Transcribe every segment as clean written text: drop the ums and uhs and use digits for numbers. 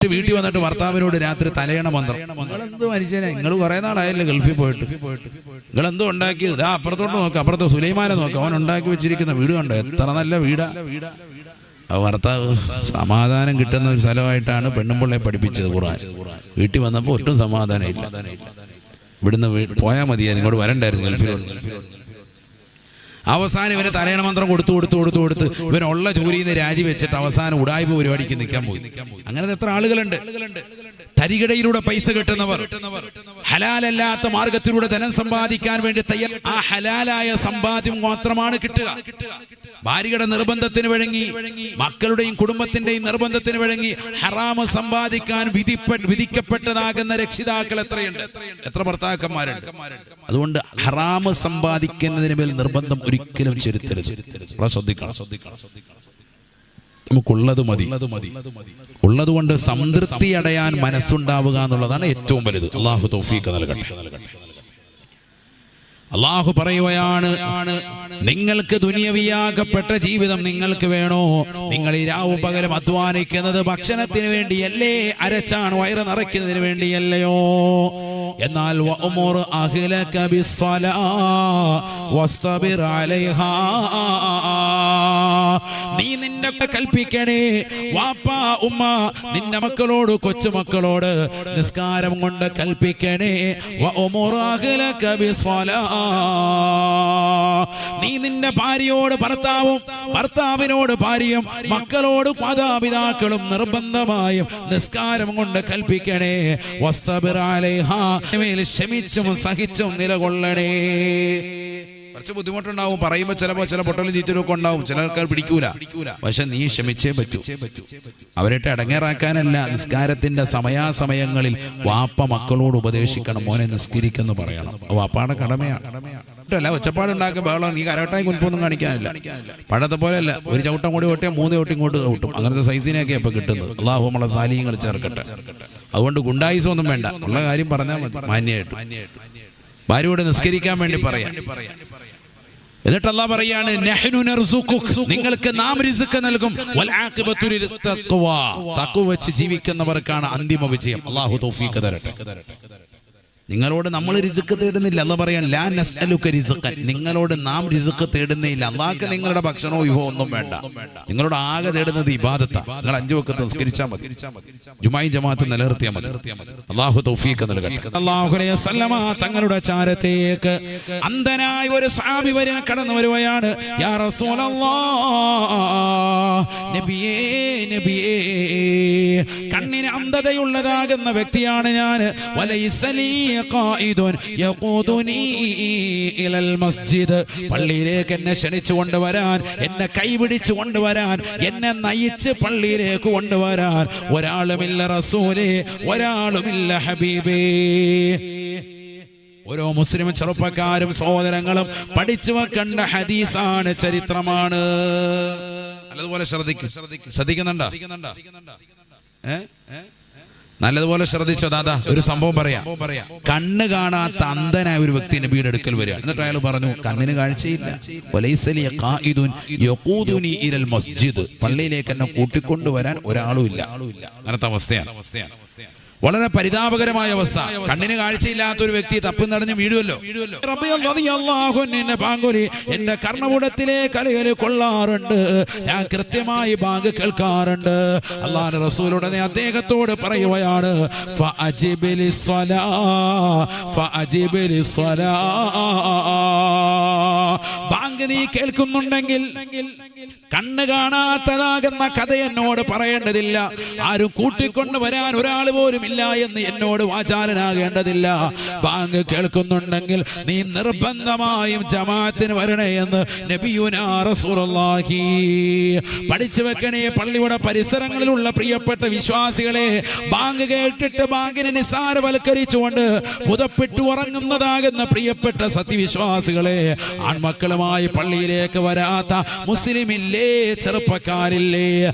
വീട്ടിൽ വന്നിട്ട് ഭർത്താവിനോട് രാത്രി തലയണ മന്ത്രം. നിങ്ങളെന്ത് മനുഷ്യനെ, നിങ്ങൾ കുറെ നാളായല്ലേ ഗൾഫിൽ പോയിട്ട്, നിങ്ങളെന്തോ ഉണ്ടാക്കിയത്? ഇതാ അപ്പുറത്തോട്ട് നോക്കാം, അപ്പുറത്തെ സുലൈമാനെ നോക്കാം, അവൻ ഉണ്ടാക്കി വെച്ചിരിക്കുന്ന വീട് കണ്ടോ, എത്ര നല്ല വീടാ. ഭർത്താവ് സമാധാനം കിട്ടുന്ന ഒരു സ്ഥലമായിട്ടാണ് പെണ്ണുമ്പിള്ളയെ പഠിപ്പിച്ചത് ഖുർആൻ. വീട്ടിൽ വന്നപ്പോൾ ഒട്ടും സമാധാനം ഇല്ല. ഇവിടുന്ന് പോയാൽ മതിയാ, ഇങ്ങോട്ട് വരണ്ടായിരുന്നു ഗൾഫിലോട്ട്. അവസാനം ഇവന് തലയണ മന്ത്രം കൊടുത്ത് ഇവനുള്ള ജോലിയിൽ നിന്ന് രാജിവെച്ചിട്ട് അവസാനം ഉടായ്പ പരിപാടിക്ക് നിൽക്കാൻ പോയി. അങ്ങനെ എത്ര ആളുകളുണ്ട്. തരികിടയിലൂടെ പൈസ കിട്ടുന്നവർ, ഹലാലല്ലാത്ത മാർഗത്തിലൂടെ ധനം സമ്പാദിക്കാൻ വേണ്ടി തയ്യാർ. ആ ഹലാലായ സമ്പാദ്യം മാത്രമാണ് കിട്ടുക. ഭാര്യയുടെ നിർബന്ധത്തിന് വഴങ്ങി, മക്കളുടെയും കുടുംബത്തിന്റെയും നിർബന്ധത്തിന് വഴങ്ങി ഹറാമ് സമ്പാദിക്കാൻ വിധിക്കപ്പെട്ടതാകുന്ന രക്ഷിതാക്കൾ എത്രയുണ്ട്, എത്ര ഭർത്താക്കന്മാരുണ്ട്. അതുകൊണ്ട് ഹറാമ് സമ്പാദിക്കുന്നതിന് മേൽ നിർബന്ധം ഒരിക്കലും ചെലുത്തരുത്. ശ്രദ്ധിക്കണം. നമുക്കുള്ളത് മതി. ഉള്ളത് കൊണ്ട് സംതൃപ്തി അടയാൻ മനസ്സുണ്ടാവുക എന്നുള്ളതാണ് ഏറ്റവും വലുത്. അള്ളാഹു തൗഫീഖ് നൽകട്ടെ. അള്ളാഹു പറയുകയാണ്, നിങ്ങൾക്ക് ദുനിയവിയാകപ്പെട്ട ജീവിതം നിങ്ങൾക്ക് വേണോ? നിങ്ങൾ ഈ രാവും പകലും അധ്വാനിക്കുന്നത് ഭക്ഷണത്തിന് വേണ്ടിയല്ലേ, അരച്ചാണ് വയറ് നിറയ്ക്കുന്നതിന് വേണ്ടിയല്ലയോ? എന്നാൽ വഅ്മുർ അഹ്ലക ബിസ്സലാ വസ്തബിർ അലൈഹാ, നീ നിന്നെ കൽപ്പിക്കണേ വാപ്പാ ഉമ്മ, നിന്റെ മക്കളോട്, കൊച്ചുമക്കളോട് നിസ്കാരം കൊണ്ട് കൽപ്പിക്കണേ. വഅ്മുർ അഹ്ലക ബിസ്സലാ, നീ നിന്റെ ഭാര്യയോട് ഭർത്താവും, ഭർത്താവിനോട് ഭാര്യയും, മക്കളോട് മാതാപിതാക്കളും നിർബന്ധമായും നിസ്കാരം കൊണ്ട് കൽപ്പിക്കണേ. വസ്തബിർ അലൈഹാ, ക്ഷമിച്ചും സഹിച്ചും നിലകൊള്ളണേ. കുറച്ച് ബുദ്ധിമുട്ടുണ്ടാവും, പറയുമ്പോൾ ചിലപ്പോൾ ചില പൊട്ടലും ചീറ്റലൊക്കെ ഉണ്ടാവും, ചിലർക്ക് പിടിക്കൂല. പക്ഷെ നീ ക്ഷമിച്ചേ പറ്റൂ. അവരായിട്ട് അടങ്ങേറാക്കാനല്ല, നിസ്കാരത്തിന്റെ സമയാസമയങ്ങളിൽ വാപ്പ മക്കളോട് ഉപദേശിക്കണം, മോനെ നിസ്കരിക്കെന്ന് പറയണം. വാപ്പാടെ കടമയാണ്. അല്ല ഒച്ചപ്പാടുണ്ടാക്കുക ബഹളം, നീ കരാട്ടായി കുൽപ്പൊന്നും കാണിക്കാനില്ല. പഴത്തെ പോലെയല്ല, ഒരു ചവിട്ടം കൂടി ഓട്ടിയാൽ 3 ചവിട്ടം ഇങ്ങോട്ട് ചവിട്ടും. അങ്ങനത്തെ സൈസിനെയൊക്കെ ഇപ്പൊ കിട്ടുന്നത്. അള്ളാഹു നമ്മളെ സാലിഹ്യങ്ങൾ ചേർക്കട്ടെ. അതുകൊണ്ട് ഗുണ്ടായിസം ഒന്നും വേണ്ട, ഉള്ള കാര്യം പറഞ്ഞാൽ മതി മാന്യമായിട്ട്. ഭാര്യയോട് നിസ്കരിക്കാൻ വേണ്ടി പറയാം. എന്നിട്ട് അല്ലാഹ് പറയാണ്, നഹ്നു നർസുഖുക്, നിങ്ങൾക്ക് നാം റിസ്ക് നൽകും. വൽ ആഖിബത്തു ലിത്തഖ്വ, തഖ്വ വെച്ച് ജീവിക്കുന്നവർക്കാണ് അന്തിമ വിജയം. അല്ലാഹു തൗഫീഖ് തരട്ടെ. നിങ്ങളോട് നമ്മൾ റിസ്ക് തേടുന്നില്ല. അല്ലാഹ് പറയാണ്, ലാ നസ്അലുക റിസ്ഖൻ, നിങ്ങളോട് നാം റിസ്ക് തേടുന്നില്ല. അല്ലാഹുക്ക് നിങ്ങളുടെ ഭക്ഷണവും വിഭവം ഒന്നും വേണ്ട. നിങ്ങളോട് ആകെ തേടുന്നത് ഇബാദത്താ. നിങ്ങൾ 5 വഖത്ത് നിസ്കരിച്ചാൽ മതി, ജുമാഇ ജമാഅത്ത് നിലനിർത്തിയാൽ മതി. അല്ലാഹു തൗഫീഖ് നൽകട്ടെ. സല്ലല്ലാഹു അലൈഹി വസല്ലമ തങ്ങളുടെ ചാരത്തേക്ക് അന്ധനായ ഒരു സ്വഹാബി കടന്നു വരുകയാണ്. യാ റസൂലല്ലാഹ്, നബിയേ നബിയേ, കണ്ണിന് അന്ധതയുള്ളതാകുന്ന വ്യക്തിയാണ് ഞാൻ. വലൈസലീ ഖായിദുൻ യഖൂദുനി ഇലൽ മസ്ജിദ്, പള്ളിയിലേക്ക് എന്നെ ക്ഷണിച്ചു കൊണ്ടുവരാൻ, എന്നെ കൈപിടിച്ചു കൊണ്ടുവരാൻ, എന്നെ നയിച്ച് പള്ളിയിലേക്ക് കൊണ്ടുവരാൻ ഒരാളുമില്ല റസൂലേ, ഒരാളുമില്ല ഹബീബേ. ഓരോ മുസ്ലിം ചെറുപ്പക്കാരും സഹോദരങ്ങളും പഠിച്ചു വെക്കേണ്ട ഹദീസാണ്, ചരിത്രമാണ്. നല്ലതുപോലെ ശ്രദ്ധിക്കുന്നുണ്ടോ? നല്ലതുപോലെ ശ്രദ്ധിച്ചോ ദാദാ. ഒരു സംഭവം പറയാം. കണ്ണ് കാണാത്ത അന്ധനായ ഒരു വ്യക്തി നബിയുടെ അടുക്കൽ വരികയാണ്. എന്നിട്ട് അയാൾ പറഞ്ഞു, കണ്ണിന് കാഴ്ചയില്ല, വലൈസലി ഖായിദുൻ യഖൂദുനി ഇലൽ മസ്ജിദ്, പള്ളിയിലേക്ക് എന്നെ കൂട്ടിക്കൊണ്ടുവരാൻ ഒരാളും ഇല്ല. അങ്ങനത്തെ അവസ്ഥയാണ്. വളരെ പരിതാപകരമായ അവസ്ഥ. കണ്ണിന് കാഴ്ചയില്ലാത്ത ഒരു വ്യക്തി തപ്പും നടഞ്ഞ് വീഴുമല്ലോ. എന്റെ കർണപുടത്തിലേക്ക് അലകല് കൊള്ളാറുണ്ട്, ഞാൻ കൃത്യമായി ബാങ്ക് കേൾക്കാറുണ്ട്. അല്ലാഹുവിന്റെ റസൂലുടനെ അദ്ദേഹത്തോട് പറയുകയാണ്, ബാങ്ക് നീ കേൾക്കുന്നുണ്ടെങ്കിൽ കണ്ണ് കാണാത്തതാകുന്ന കഥ എന്നോട് പറയേണ്ടതില്ല. ആരും കൂട്ടിക്കൊണ്ടുവരാൻ ഒരാൾ പോലും ഇല്ല എന്ന് എന്നോട് വാചാലനാകേണ്ടതില്ല. ബാങ്ക് കേൾക്കുന്നുണ്ടെങ്കിൽ നീ നിർബന്ധമായും ജമാഅത്തിന് വരണേ എന്ന് നബിയുനാ റസൂലുള്ളാഹി. പഠിച്ചു വെക്കണേ പള്ളിയുടെ പരിസരങ്ങളിലുള്ള പ്രിയപ്പെട്ട വിശ്വാസികളെ, ബാങ്ക് കേട്ടിട്ട് ബാങ്കിനെ നിസ്സാരവൽക്കരിച്ചുകൊണ്ട് പുതപ്പിട്ട് ഉറങ്ങുന്നതാകുന്ന പ്രിയപ്പെട്ട സത്യവിശ്വാസികളെ, ആൺമക്കളുമായി പള്ളിയിലേക്ക് വരാത്ത മുസ്ലിമില്ലേ ഇല്ലേ ചെറുപ്പക്കാരില്ലേ?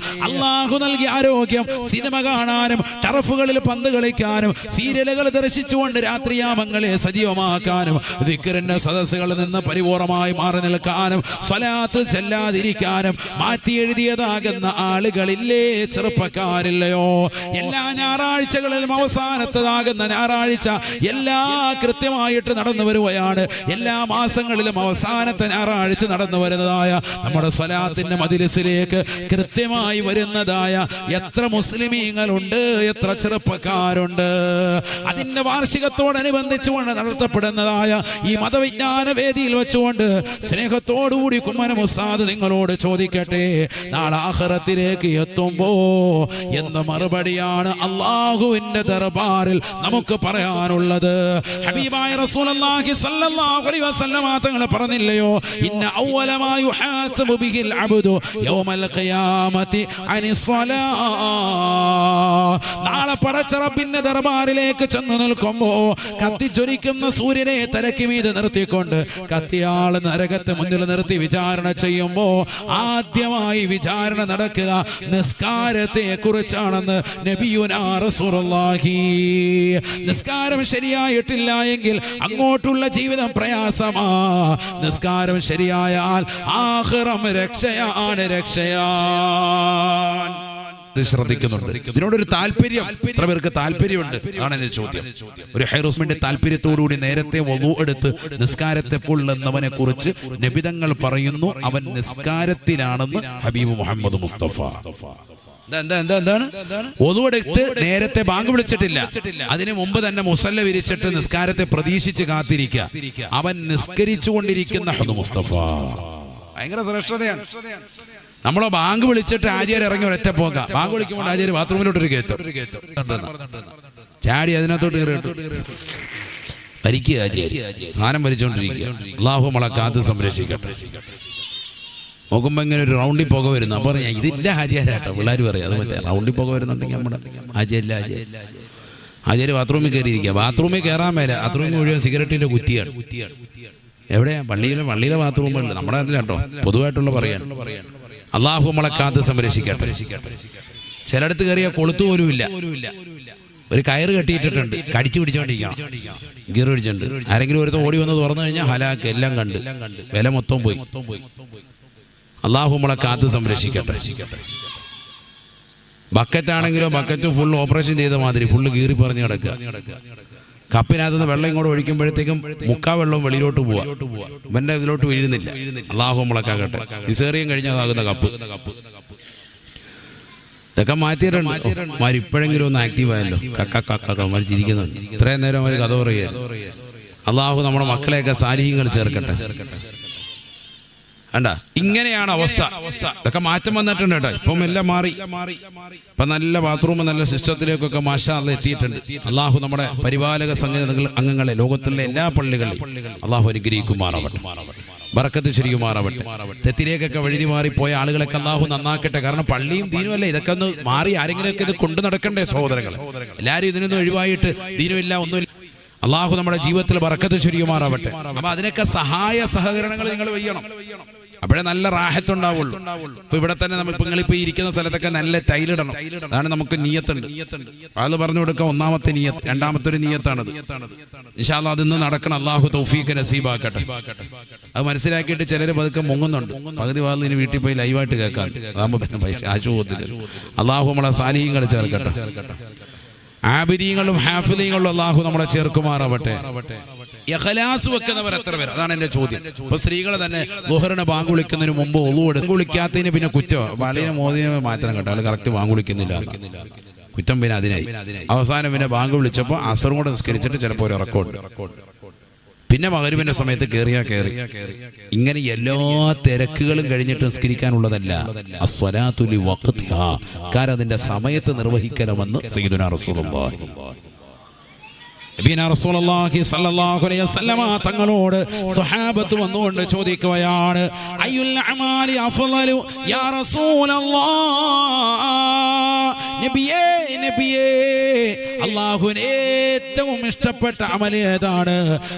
അള്ളാഹു നൽകിയ ആരോഗ്യം സിനിമ കാണാനും ടർഫുകളിൽ പന്ത് കളിക്കാനും സീരിയലുകൾ ദർശിച്ചുകൊണ്ട് രാത്രിയാമങ്ങളെ സജീവമാക്കാനും ദിക്റിന്റെ സദസ്സുകളിൽ നിന്ന് പരിപൂർണമായി മാറി നിൽക്കാനും സ്വലാത്ത് ചെല്ലാതിരിക്കാനും മാറ്റി എഴുതിയതാകുന്ന ആളുകളില്ലേ ചെറുപ്പക്കാരില്ലയോ? എല്ലാ ഞായറാഴ്ചകളിലും അവസാനത്തതാകുന്ന ഞായറാഴ്ച എല്ലാ കൃത്യമായിട്ട് നടന്നു വരുകയാണ്. എല്ലാ മാസങ്ങളിലും അവസാനത്തെ ഞായറാഴ്ച നടന്നു വരുന്നതായ നമ്മുടെ സ്വലാത്തിന്റെ മജ്‌ലിസിലേക്ക് കൃത്യമായി വരുന്നതായ എത്ര മുസ്ലിമീങ്ങളുണ്ട്, എത്ര ചെറുപ്പക്കാരുണ്ട്? അതിന്റെ വാർഷികത്തോടനുബന്ധിച്ചുകൊണ്ട് നടത്തപ്പെടുന്നതായ ഈ മതവിജ്ഞാന വേദിയിൽ വെച്ചുകൊണ്ട് സ്നേഹത്തോടുകൂടി കുമ്മനം ഉസ്താദ് നിങ്ങളോട് ചോദിക്കട്ടെ, നാളെ ആഖിറത്തിലേക്ക് എത്തുമ്പോ എന്ന മറുപടിയാണ് അള്ളാഹുവിന്റെ ദർബാറിൽ നമുക്ക് പറയാനുള്ളത്. ഹബീബായ റസൂലുള്ളാഹി സ്വല്ലല്ലാഹു അലൈഹി വസല്ലം തങ്ങൾ പറഞ്ഞില്ലയോ, ഇന്ന അവ്വല മാ യുഹാസബു ബിഹിൽ അബ്ദു യൗമൽ ഖിയാമത്തി അനിസ്സലാ. നാളെ പടച്ച റബ്ബിന്റെ ദർബാറിലേക്ക് ചെന്ന് നിൽക്കുമ്പോ കത്തിച്ചൊരിക്കുന്ന സൂര്യനെ തലയ്ക്ക് മീതെ നിർത്തിക്കൊണ്ട് കത്തിയാള് നരകത്തെ മുന്നിൽ നിർത്തി വിചാരണ ചെയ്യുമ്പോ ആദ്യമായി വിചാരണ നടക്കുക നിസ്കാരത്തെ കുറിച്ചാണെന്ന് നബിയുനാ റസൂലുള്ളാഹി. നിസ്കാരം ശരിയായിട്ടില്ല എങ്കിൽ അങ്ങോട്ടുള്ള ജീവിതം പ്രയാസമാ. നിസ്കാരം ശരിയായാൽ ആഖിറം രക്ഷയാണ്, രക്ഷയാൻ. ശ്രദ്ധിക്കുന്നുണ്ട്. ഇതിനോടൊരു താല്പര്യം എത്ര പേർക്ക് താല്പര്യമുണ്ട് ആണ് എന്റെ ചോദ്യം. ഒരു ഹൈറോസ്മിന്റെ താല്പര്യത്തോടുകൂടി നേരത്തെ വളു എടുത്ത് നിസ്കാരത്തെപ്പോൾ എന്നവനെ കുറിച്ച് നബിതങ്ങൾ പറയുന്നു, അവൻ നിസ്കാരത്തിലാണെന്ന് ഹബീബ് മുഹമ്മദ് മുസ്തഫ. എന്താണ് ഒതുവെടുത്ത് നേരത്തെ ബാങ്ക് വിളിച്ചിട്ടില്ല, അതിനു മുമ്പ് തന്നെ മുസല്ല വിരിച്ചിട്ട് നിസ്കാരത്തെ പ്രതീക്ഷിച്ച് കാത്തിരിക്കുക, അവൻ നിസ്കരിച്ചു കൊണ്ടിരിക്കുന്ന മുസ്തഫ. ഭയങ്കര ശ്രേഷ്ഠതയാണ്. നമ്മളെ ബാങ്ക് വിളിച്ചിട്ട് ആചാര്യ ഇറങ്ങി ഒരൊറ്റ പോക. ബാങ്ക് വിളിക്കുമ്പോൾ ആചാര്യ ബാത്റൂമിലോട്ടൊരു കയറ്റം ചാടി അതിനകത്തോട്ട് ഭരിക്കുക. ആചാര്യ സ്നാനം ഭരിച്ചുകൊണ്ടിരിക്കുക. അല്ലാഹു നമ്മളെ കാത്ത് സംരക്ഷിക്കട്ടെ. നോക്കുമ്പോ ഇങ്ങനെ ഒരു റൗണ്ടിൽ പുക വരുന്നു. അപ്പൊ പറഞ്ഞാൽ ഇതില്ല ആചാര്യാട്ടോ പിള്ളേർ പറയും. അത് മറ്റേ റൗണ്ടിൽ പുക വരുന്നുണ്ടെങ്കിൽ നമ്മുടെ ആചാര്യ ബാത്റൂമിൽ കയറിയിരിക്കുക. ബാത്റൂമിൽ കയറാൻ മേല. ബാത്റൂമിൽ മുഴുവൻ സിഗരറ്റിന്റെ കുറ്റിയാണ്. എവിടെയാ? പള്ളിയിലെ ബാത്റൂമുകളിൽ. നമ്മുടെ അതിൽ കേട്ടോ പൊതുവായിട്ടുള്ള പറയാൻ. അള്ളാഹു നമ്മളെ കാത്ത് സംരക്ഷിക്കട്ടെ. ചിലയിടത്ത് കയറിയ കൊളുത്തു പോലും ഇല്ല. ഒരു കയറ് കെട്ടിയിട്ടിട്ടുണ്ട്, കടിച്ചു പിടിച്ചോണ്ടിരിക്കണം, ഗിയർ പിടിച്ചിട്ടുണ്ട്. ആരെങ്കിലും ഒരുത്തം ഓടി വന്ന് തുറന്നു കഴിഞ്ഞാൽ ഹലാക്ക്, എല്ലാം കണ്ട് വില മൊത്തം പോയി. അള്ളാഹു നമ്മളെ കാത്ത് സംരക്ഷിക്കട്ടെ. ബക്കറ്റ് ആണെങ്കിലോ ബക്കറ്റ് ഫുൾ ഓപ്പറേഷൻ ചെയ്ത മാതിരി ഫുള്ള് കീറി പറഞ്ഞ് കിടക്കുക. കപ്പിനകത്തുനിന്ന് വെള്ളം ഇങ്ങോട്ട് ഒഴിക്കുമ്പോഴത്തേക്കും മുക്കാ വെള്ളവും വെളിയിലോട്ട് പോവാ. ഇവന്റെ ഇതിലോട്ട് വീഴുന്നില്ല. അള്ളാഹു നമ്മളെ കാക്കട്ടെ. സിസേറിയൻ കഴിഞ്ഞതാകുന്ന കപ്പ് ഇതൊക്കെ മാറ്റിയിട്ടുണ്ട്. മാര് ഇപ്പോഴെങ്കിലും ഒന്ന് ആക്റ്റീവ് ആയല്ലോ. കക്കമാര് ചിരിക്കുന്നുണ്ട്. ഇത്രയും നേരം അവർ കഥ പറയുക. അള്ളാഹു നമ്മുടെ മക്കളെയൊക്കെ സാലിഹ്യങ്ങൾ ചേർക്കട്ടെ. അണ്ട ഇങ്ങനെയാണ് അവസ്ഥ. ഇതൊക്കെ മാറ്റം വന്നിട്ടുണ്ട് കേട്ടോ. ഇപ്പം എല്ലാം മാറി. ഇപ്പൊ നല്ല ബാത്റൂം, നല്ല സിസ്റ്റത്തിലേക്കൊക്കെ മാഷാ അല്ലാഹ് എത്തിയിട്ടുണ്ട്. അള്ളാഹു നമ്മുടെ പരിപാലക സംഘ അംഗങ്ങളെ ലോകത്തിലെ എല്ലാ പള്ളികളിലും അള്ളാഹു അനുഗ്രഹിക്കുമാറാവട്ടെ, ബറക്കത്ത് ചൊരിയുമാറാവട്ടെ. തെറ്റിലേക്കൊക്കെ വഴുതി മാറിപ്പോയ ആളുകളൊക്കെ അള്ളാഹു നന്നാക്കട്ടെ. കാരണം പള്ളിയും ദീനുമല്ല, ഇതൊക്കെ ഒന്ന് മാറി ആരെങ്കിലുമൊക്കെ ഇത് കൊണ്ടു നടക്കണ്ടേ സഹോദരങ്ങൾ? എല്ലാവരും ഇതിനൊന്നും ഒഴിവായിട്ട് ദീനുമില്ല ഒന്നുമില്ല. അള്ളാഹു നമ്മുടെ ജീവിതത്തിൽ ബറക്കത്ത് ചൊരിയുമാറാവട്ടെ. അപ്പൊ അതിനൊക്കെ സഹായ സഹകരണങ്ങൾ നിങ്ങൾ ചെയ്യണം. അപ്പോഴേ നല്ല റാഹത്തുണ്ടാവുള്ളൂ. ഇപ്പൊ ഇവിടെ തന്നെ നമ്മൾ നിങ്ങളിപ്പോ ഇരിക്കുന്ന സ്ഥലത്തൊക്കെ നല്ല ടൈലിടണം. അതാണ് നമുക്ക് നിയ്യത്തുണ്ട്. അത് പറഞ്ഞു കൊടുക്കാം. ഒന്നാമത്തെ നിയ്യത്ത്. രണ്ടാമത്തെ ഒരു നിയ്യത്താണത്. ഇൻഷാ അല്ലാഹ് അതിന്ന് നടക്കണം. അള്ളാഹു തൗഫീഖ് നസീബാക്കട്ടെ. അത് മനസ്സിലാക്കിയിട്ട് ചിലര് പതുക്കെ മുങ്ങുന്നുണ്ട്. പകുതി ഭാഗത്ത് ഇനി വീട്ടിൽ പോയി ലൈവായിട്ട് കേൾക്കാൻ. അതാകുമ്പോ പിന്നെ പൈസ ആശുപത്രി. അള്ളാഹു നമ്മളെ സാലിഹ്യങ്ങൾ ചേർക്കട്ടെ. ആബിദീങ്ങളും ഹാഫിദീങ്ങളും അള്ളാഹു നമ്മളെ ചേർക്കുമാറാവട്ടെ. ഇഖ്ലാസ് വെക്കുന്നവർ എത്ര പേർ? അതാണ് എന്റെ ചോദ്യം. ഇപ്പൊ സ്ത്രീകൾ തന്നെ ളുഹറിനെ ബാങ്ക് വിളിക്കുന്നതിന് മുമ്പ് ഒളു എടുത്ത് വിളിക്കാത്തതിന് പിന്നെ കുറ്റം. പള്ളിയെ മോദിനെ മാറ്റണം കേട്ടോ. അത് കറക്റ്റ് ബാങ്ക് വിളിക്കുന്നില്ല കുറ്റം. പിന്നെ അതിനായി അവസാനം പിന്നെ ബാങ്ക് വിളിച്ചപ്പോൾ അസറും കൂടെ നിസ്കരിച്ചിട്ട് ചിലപ്പോൾ ഒരു ഇറക്കമുണ്ട്. പിന്നെ മഗ്‌രിബിന്റെ സമയത്ത് കയറി. ഇങ്ങനെ എല്ലാ തിരക്കുകളും കഴിഞ്ഞിട്ട് നിസ്കരിക്കാനുള്ളതല്ല. അസ്വലാത്തു ലിവഖ്തിഹാ, കാരണം അതിന്റെ സമയത്ത് നിർവഹിക്കണമെന്ന് സയ്യിദുനാ റസൂലുള്ളാഹി റസൂലുള്ളാഹി സ്വല്ലല്ലാഹു അലൈഹി വസല്ലമ തങ്ങളോട് സ്വഹാബത്ത് വന്നുകൊണ്ട് ചോദിക്കുകയാണ്, അയ്യുൽ അമാലി അഫ്ളലു യാ റസൂലല്ലാഹ്, നബിയേ നബിയേ, അല്ലാഹുവിന് ഏറ്റവും ഇഷ്ടപ്പെട്ട അമൽ ഏതാണ്?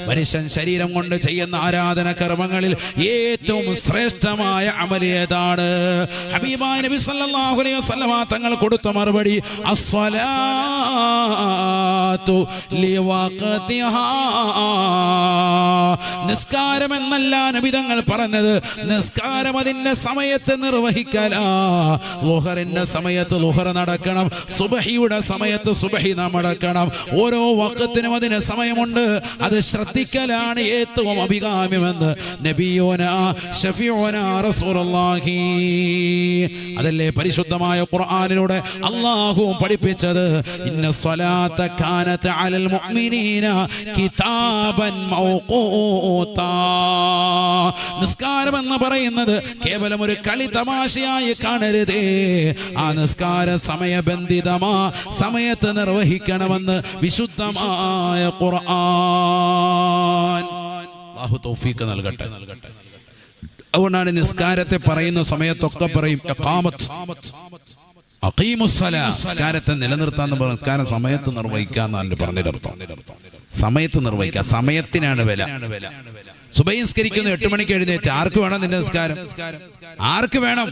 മനുഷ്യൻ ശരീരം കൊണ്ട് ചെയ്യുന്ന ആരാധന കർമ്മങ്ങളിൽ ഏറ്റവും ശ്രേഷ്ഠമായ അമൽ ഏതാണ്? ഹബീബായ നബി സല്ലല്ലാഹു അലൈഹി വസല്ലമ തങ്ങൾ കൊടുത്ത മറുപടി അസ്സലാത്തു ലിവഖതിഹാ. നിസ്കാരം എന്നല്ല നബി തങ്ങൾ പറഞ്ഞത്, നിസ്കാരം അതിന്റെ സമയത്ത് നിർവഹിക്കലാ. ളുഹറിന്റെ സമയത്ത് ളുഹർ നടക്കണം, സുബ്ഹിയുടെ സമയത്ത് സുബ്ഹി നടക്കണം. ഓരോ വഖത്തിനും അതിന് സമയമുണ്ട്, അത് ശ്രദ്ധിക്കലാണ് ഏറ്റവും അഭികാമ്യമെന്ന് നബിയോനാ ശഫീഉനാ റസൂലുള്ളാഹി. അതല്ലേ പരിശുദ്ധമായ ഖുർആനിലൂടെ അല്ലാഹു പഠിപ്പിച്ചത്, ഇന്ന സ്വലാത്ത കാനത് അലൽ മുഅ്മിനീന കിതാബൻ മൗഖൂതാ. നിസ്കാരം എന്ന് പറയുന്നത് കേവലം ഒരു കളി തമാശയായി കാണരുതേ. ആ നിസ്കാരം സമയബന്ധിതമാ, സമയത്ത് നിർവഹിക്കണമെന്ന് വിശുദ്ധമായ ഖുർആൻ. അല്ലാഹു തൗഫീഖ് നൽകട്ടെ. അതുകൊണ്ടാണ് നിസ്കാരത്തെ പറയുന്ന സമയത്തൊക്കെ പറയും നിസ്കാരത്തെ നിലനിർത്താന്ന് പറഞ്ഞ നിസ്കാരം സമയത്ത് നിർവഹിക്കാന്ന് പറഞ്ഞിടർത്തം. സമയത്ത് നിർവഹിക്കുക, സമയത്തിനാണ് വില. സുബഹി നിസ്കരിക്കുന്നു 8 മണിക്ക് എഴുന്നേറ്റ്, ആർക്ക് വേണം നിന്റെ നിസ്കാരം? ആർക്ക് വേണം?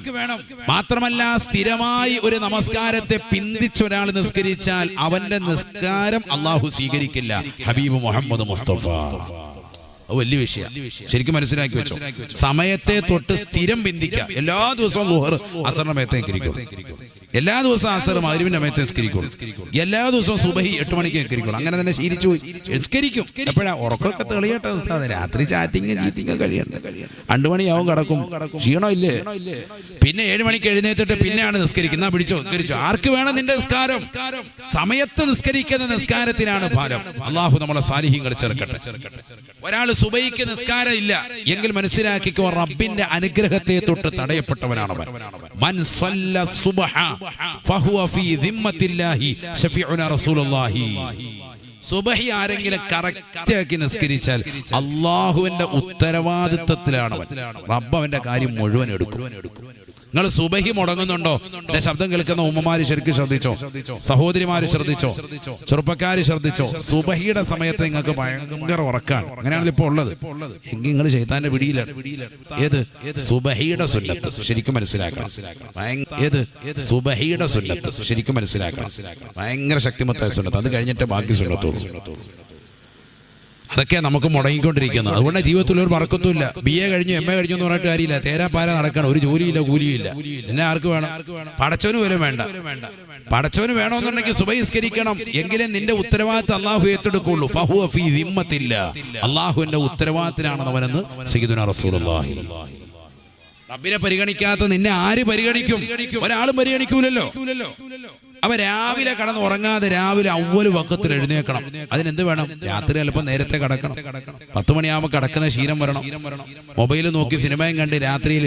മാത്രമല്ല സ്ഥിരമായി ഒരു നമസ്കാരത്തെ പിന്തിച്ച് ഒരാൾ നിസ്കരിച്ചാൽ അവന്റെ നിസ്കാരം അള്ളാഹു സ്വീകരിക്കില്ല. ഹബീബ് മുഹമ്മദ് മുസ്തഫ. വലിയ വിഷയം, ശരിക്കും മനസ്സിലാക്കി വെച്ചോ. സമയത്തെ തൊട്ട് സ്ഥിരം ബന്ധിക്കാം. എല്ലാ ദിവസവും ളുഹർ അസറിന്റെ മേത്തെ നിസ്കരിക്കും, എല്ലാ ദിവസവും അസർ മഗ്രിബിന്റെ മേത്തെ നിസ്കരിക്കും, എല്ലാ ദിവസവും സുബഹി 8 മണിക്ക് നിസ്കരിക്കും. അങ്ങനെ തന്നെ ശീലിച്ചു നിസ്കരിക്കും. എപ്പോഴാ ഉറക്കമൊക്കെ തെളിയട്ടെ ഉസ്താദേ, രാത്രി ചാറ്റിങ് കഴിയണ്ട, 2 മണിയാവും കിടക്കും, ക്ഷീണം ഇല്ലേ? പിന്നെ 7 മണിക്ക് എഴുന്നേറ്റിട്ട് പിന്നെയാണ് നിസ്കരിക്കുന്ന. പിടിച്ചോ, നിസ്കരിച്ചോ. ആർക്ക് വേണം നിന്റെ നിസ്കാരം? സമയത്ത് നിസ്കരിക്കുന്ന നിസ്കാരത്തിനാണ് ഫലം. അള്ളാഹു നമ്മളെ സാലിഹീങ്ങൾ ചേർക്കട്ടെ. ഒരാൾ സുബഹിക്ക് നിസ്കാരം ഇല്ല എങ്കിൽ മനസ്സിലാക്കിക്കോ, റബ്ബിന്റെ അനുഗ്രഹത്തെ തൊട്ട് തടയപ്പെട്ടവനാണവൻ. മൻ സല്ല സുബ്ഹ ഫഹുവ ഫീ ദിമ്മത്തില്ലാഹി ശഫീഉനാ റസൂലുള്ളാഹി. സുബഹി ആരെങ്കിലും കറക്റ്റാക്കി നിസ്കരിച്ചാൽ അള്ളാഹുവിന്റെ ഉത്തരവാദിത്വത്തിലാണവൻ. റബ്ബ് അവന്റെ കാര്യം മുഴുവൻ എടുക്കും. നിങ്ങൾ സുബഹി മുടങ്ങുന്നുണ്ടോ? എന്റെ ശബ്ദം കേൾക്കുന്ന ഉമ്മമാര് ശരിക്കും ശ്രദ്ധിച്ചോ, സഹോദരിമാര് ശ്രദ്ധിച്ചോ, ചെറുപ്പക്കാര് ശ്രദ്ധിച്ചോ. സുബഹിയുടെ സമയത്ത് നിങ്ങൾക്ക് ഭയങ്കര ഉറക്കാണ്, അങ്ങനെയാണല്ലോ ഇപ്പൊ ഉള്ളത്. എങ്കിൽ നിങ്ങൾ ശൈത്താന്റെ പിടിയിലാണ്. ഏത്? സുബഹിയുടെ സുന്നത്ത് ശരിക്കും മനസ്സിലാക്കണം. ഏത്? സുബഹിയുടെ സുന്നത്ത് ശരിക്കും മനസ്സിലാക്കണം. ഭയങ്കര ശക്തിമത്തായ സുന്നത്ത്. അത് കഴിഞ്ഞിട്ട് ബാക്കി സുന്നത്തുള്ളൂ. അതൊക്കെ നമുക്ക് മുടങ്ങിക്കൊണ്ടിരിക്കുന്നത്. അതുകൊണ്ട് ജീവിതത്തിൽ ഒരു മറക്കത്തുമില്ല. BA കഴിഞ്ഞു MA കഴിഞ്ഞു എന്ന് പറഞ്ഞിട്ട് കാര്യമില്ല. തേരാപ്പാര നടക്കണം, ഒരു ജോലിയില്ല, കൂലിയില്ല. പിന്നെ ആർക്ക് വേണം? പടച്ചവന് പോലും വേണ്ട. പടച്ചവന് വേണമെന്നുണ്ടെങ്കിൽ സുബഹി നിസ്കരിക്കണം, എങ്കിലേ നിന്റെ ഉത്തരവാദിത്തം അള്ളാഹു ഏറ്റെടുക്കുള്ളൂ. ഫഹുവ ഫീ ദിമ്മത്തില്ല. അള്ളാഹുവിന്റെ ഉത്തരവാദിത്തത്തിലാണ് അവനെന്ന് സയ്യിദുനാ റസൂലുള്ളാഹി. റബ്ബിനെ പരിഗണിക്കാത്ത നിന്നെ ആര് പരിഗണിക്കും? ഒരാളും പരിഗണിക്കൂലല്ലോ. അവ രാവിലെ കടന്ന് ഉറങ്ങാതെ രാവിലെ അവ്വൽ വക്കത്തിൽ എഴുന്നേക്കണം. അതിനെന്ത് വേണം? രാത്രി അല്പം നേരത്തെ കിടക്കണം. 10 മണിയാകുമ്പോൾ കിടക്കുന്ന ശീലം വരണം. മൊബൈൽ നോക്കി സിനിമയും കണ്ട് രാത്രിയിൽ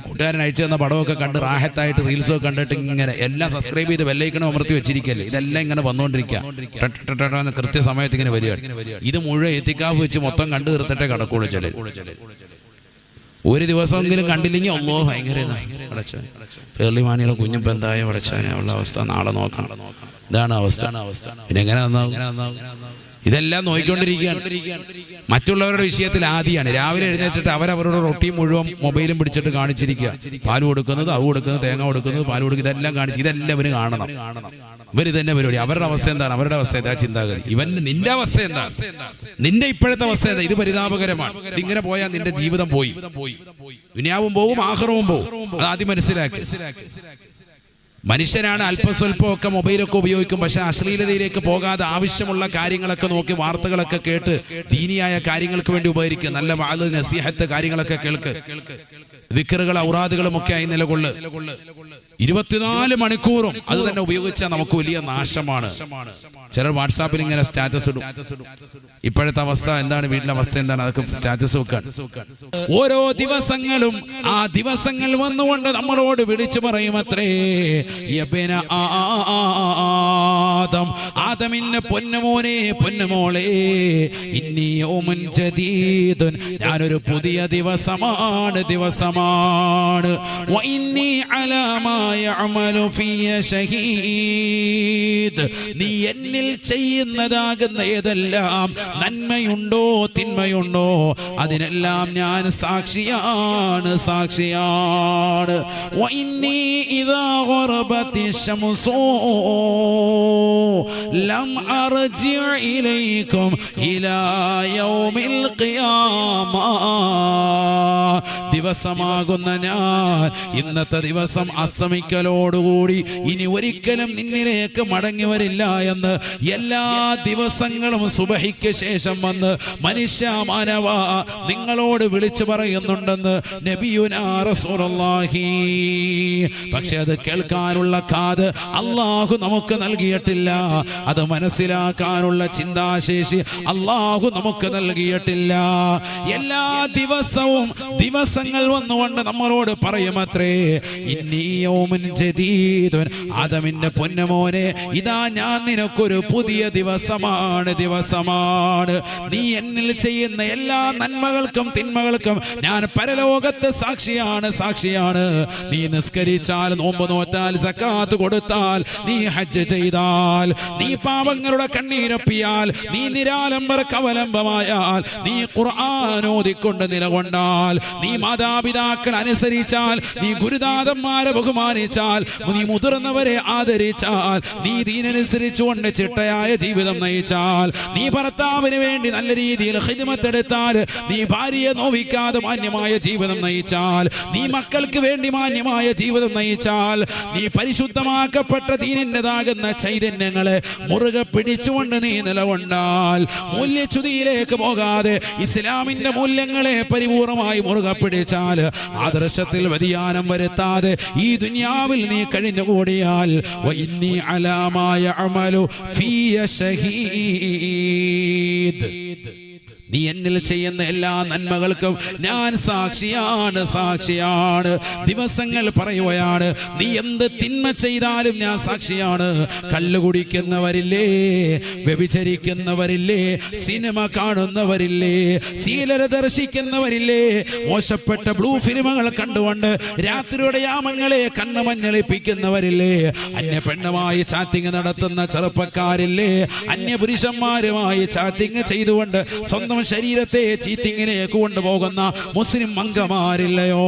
കൂട്ടുകാരൻ അയച്ചു തന്ന പടമൊക്കെ കണ്ട് റാഹത്തായിട്ട് റീൽസൊക്കെ കണ്ടിട്ട് ഇങ്ങനെ എല്ലാം സബ്സ്ക്രൈബ് ചെയ്ത് ബെല്ലൈക്കൺ അമർത്തി വെച്ചിരിക്കല്ലേ. ഇതെല്ലാം ഇങ്ങനെ വന്നുകൊണ്ടിരിക്കുക. കൃത്യസമയത്ത് ഇങ്ങനെ വരികയാണ്. ഇത് മുഴുവൻ എത്തിക്കാവ് വെച്ച് മൊത്തം കണ്ടു തീർത്തിട്ടേ കിടക്കുള്ളൂ. ചില ഒരു ദിവസമെങ്കിലും കണ്ടില്ലെങ്കിൽ അല്ലോ ഭയങ്കര പേർലിമാനിയുടെ കുഞ്ഞിപ്പം എന്തായ പടച്ചാനെ ഉള്ള അവസ്ഥ, നാളെ നോക്കണം. ഇതാണ് അവസ്ഥ. പിന്നെ എങ്ങനെ നന്നാവും? ഇതെല്ലാം നോക്കിക്കൊണ്ടിരിക്കുകയാണ്. മറ്റുള്ളവരുടെ വിഷയത്തിൽ ആദിയാണ്. രാവിലെ എഴുന്നേറ്റിട്ട് അവരവരുടെ റൊട്ടി മുഴുവൻ മൊബൈലും പിടിച്ചിട്ട് കാണിച്ചിരിക്കുക. പാല് കൊടുക്കുന്നത്, അവ് കൊടുക്കുന്നത്, തേങ്ങ കൊടുക്കുന്നത്, പാല് കൊടുക്കുന്നത്, ഇതെല്ലാം കാണിച്ച് ഇതെല്ലാം ഇവര് കാണണം. ഇവര് തന്നെ പരിപാടി. അവരുടെ അവസ്ഥ എന്താണ്? അവരുടെ അവസ്ഥ എന്താ? ചിന്താഗതി. നിന്റെ അവസ്ഥ എന്താണ്? നിന്റെ ഇപ്പോഴത്തെ അവസ്ഥ എന്താ? ഇത് പരിതാപകരമാണ്. ഇങ്ങനെ പോയാൽ നിന്റെ ജീവിതം പോയി. ദുനിയാവും പോവും, ആഖിറവും പോവും. അത് ആദ്യം മനസ്സിലാക്കി. മനുഷ്യനാണ് അല്പസ്വല്പം ഒക്കെ മൊബൈലൊക്കെ ഉപയോഗിക്കും. പക്ഷെ അശ്ലീലതയിലേക്ക് പോകാതെ ആവശ്യമുള്ള കാര്യങ്ങളൊക്കെ നോക്കി വാർത്തകളൊക്കെ കേട്ട് ദീനിയായ കാര്യങ്ങൾക്ക് വേണ്ടി ഉപകരിക്കുക. നല്ല വഅദ്, നസീഹത്ത് കാര്യങ്ങളൊക്കെ കേൾക്ക്. ദിക്റുകൾ, ഔറാദുകളും ഒക്കെ ആയി നിലകൊള്ളു. 24 മണിക്കൂറും അത് തന്നെ ഉപയോഗിച്ചാൽ നമുക്ക് വലിയ നാശമാണ്. ചിലർ വാട്സാപ്പിൽ ഇങ്ങനെ സ്റ്റാറ്റസ് ഇടും. ഇപ്പോഴത്തെ അവസ്ഥ എന്താണ്? വീട്ടിലെ അവസ്ഥ എന്താണ്? അതൊക്കെ സ്റ്റാറ്റസ് വെക്കാൻ. ഓരോ ദിവസങ്ങളും ആ ദിവസങ്ങൾ വന്നുകൊണ്ട് നമ്മളോട് വിളിച്ചു പറയും അത്രേ, ആദം, ആദമിന്റെ പൊന്നുമോനെ പൊന്നുമോളെ, ഇന്നി യൗമുൻ ജദീദുൻ, ഞാനൊരു പുതിയ ദിവസമാണ് ദിവസമാണ്. വ ഇന്നി അലാ മാ യഅമലു ഫിയ ഷഹീദ്, നീ എന്നിൽ ചെയ്യുന്നതാകുന്ന ഏതെല്ലാം നന്മയുണ്ടോ തിന്മയുണ്ടോ അതിനെല്ലാം ഞാൻ സാക്ഷിയാണ് സാക്ഷിയാണ്. വ ഇന്നി ഇദാ ഗറബതി ശംസു ലം അർജി ഇലൈക്കും ഇലാ യൗമിൽ ഖിയാമ, ദിവസമാകുന്ന ഞാൻ ഇന്നത്തെ ദിവസം അസ്തമിക്കലോടുകൂടി ഇനി ഒരിക്കലും നിന്നിലേക്ക് മടങ്ങി വരില്ല എന്ന് എല്ലാ ദിവസങ്ങളും സുബഹിക്ക് ശേഷം വന്ന് മനുഷ്യ മാനവ നിങ്ങളോട് വിളിച്ചു പറയുന്നുണ്ടെന്ന് നബിയുനാ റസൂലുള്ളാഹി. പക്ഷെ അത് കേൾക്കാനുള്ള കാത് അല്ലാഹു നമുക്ക് നൽകിയിട്ടില്ല, അത് മനസ്സിലാക്കാനുള്ള ചിന്താശേഷി അല്ലാഹു നമുക്ക് നൽകിയിട്ടില്ല. എല്ലാ ദിവസവും ദിവസങ്ങൾ വന്നുകൊണ്ട് നമ്മളോട് പറയുമത്രേ, ഇന്നി യൗമുൻ ജദീദുൻ, ആദമിന്റെ പൊന്നുമോനെ, ഇതാ ഞാൻ നിനക്കൊരു പുതിയ ദിവസമാണ് ദിവസമാണ്. നീ എന്നിൽ ചെയ്യുന്ന എല്ലാ നന്മകൾക്കും തിന്മകൾക്കും ഞാൻ പരലോകത്ത് സാക്ഷിയാണ് സാക്ഷിയാണ്. നീ നിസ്കരിച്ചാൽ, നോമ്പ് നോറ്റാൽ, സക്കാത്ത് കൊടുത്താൽ, നീ ഹജ്ജ് ചെയ്താൽ, നീ പാപങ്ങളുടെ കണ്ണീരപ്പിയാൽ, നീ നിരാലംബർക്ക് അവലംബമായാൽ, നീ ഖുർആൻ ഓതിക്കൊണ്ട് നിലകൊണ്ടാൽ, നീ മാതാപിതാക്കൾ അനുസരിച്ചാൽ, നീ ഗുരുനാഥന്മാരെ ബഹുമാനിച്ചാൽ, നീ മുതിർന്നവരെ ആദരിച്ചാൽ, നീ ദീനനുസരിച്ചുകൊണ്ട് ചിട്ടയായ ജീവിതം നയിച്ചാൽ, നീ ഭർത്താവിന് വേണ്ടി നല്ല രീതിയിൽ ഖിദ്മത്ത് എടുത്താൽ, നീ ഭാര്യയെ നോവിക്കാതെ മാന്യമായ ജീവിതം നയിച്ചാൽ, നീ മക്കൾക്ക് വേണ്ടി മാന്യമായ ജീവിതം നയിച്ചാൽ, നീ പരിശുദ്ധമാക്കപ്പെട്ട ദീനിൻ്റെതാകുന്ന ചൈതന്യങ്ങളെ മുറുകെ പിടിച്ചുകൊണ്ട് നീ നിലകൊണ്ടാൽ, മൂല്യച്യുതിയിലേക്ക് പോകാതെ ഇസ്ലാമിന്റെ മൂല്യങ്ങളെ പരിപൂർണമായി മുറുകെ പിടിച്ചാൽ, ആദർശത്തിൽ വ്യതിയാനം വരുത്താതെ ഈ ദുനിയാവിൽ നീ കഴിഞ്ഞുകൂടിയാൽ, വഇന്നി അലാ മാ യഅമലു ഫിയ ഷഹീദ്, നീ എന്നിൽ ചെയ്യുന്ന എല്ലാ നന്മകൾക്കും ഞാൻ സാക്ഷിയാണ് സാക്ഷിയാണ്. ദിവസങ്ങൾ പറയുകയാണ്, നീ എന്ത് തിന്മ ചെയ്താലും ഞാൻ സാക്ഷിയാണ്. കള്ളു കുടിക്കുന്നവരില്ലേ, വ്യഭിചരിക്കുന്നവരില്ലേ, സിനിമ കാണുന്നവരില്ലേ, സീലര ദർശിക്കുന്നവരില്ലേ, മോശപ്പെട്ട ബ്ലൂ ഫിലിമുകൾ കണ്ടുകൊണ്ട് രാത്രിയുടെ യാമങ്ങളെ കണ്ണ് മഞ്ഞളിപ്പിക്കുന്നവരില്ലേ, അന്യ പെണ്ണുമായി ചാറ്റിങ് നടത്തുന്ന ചെറുപ്പക്കാരില്ലേ, അന്യ പുരുഷന്മാരുമായി ചാറ്റിങ് ചെയ്തുകൊണ്ട് സ്വന്തം ശരീരത്തെ ചീറ്റിങ്ങിലേക്ക് കൊണ്ടുപോകുന്ന മുസ്ലിം അംഗമാരില്ലയോ,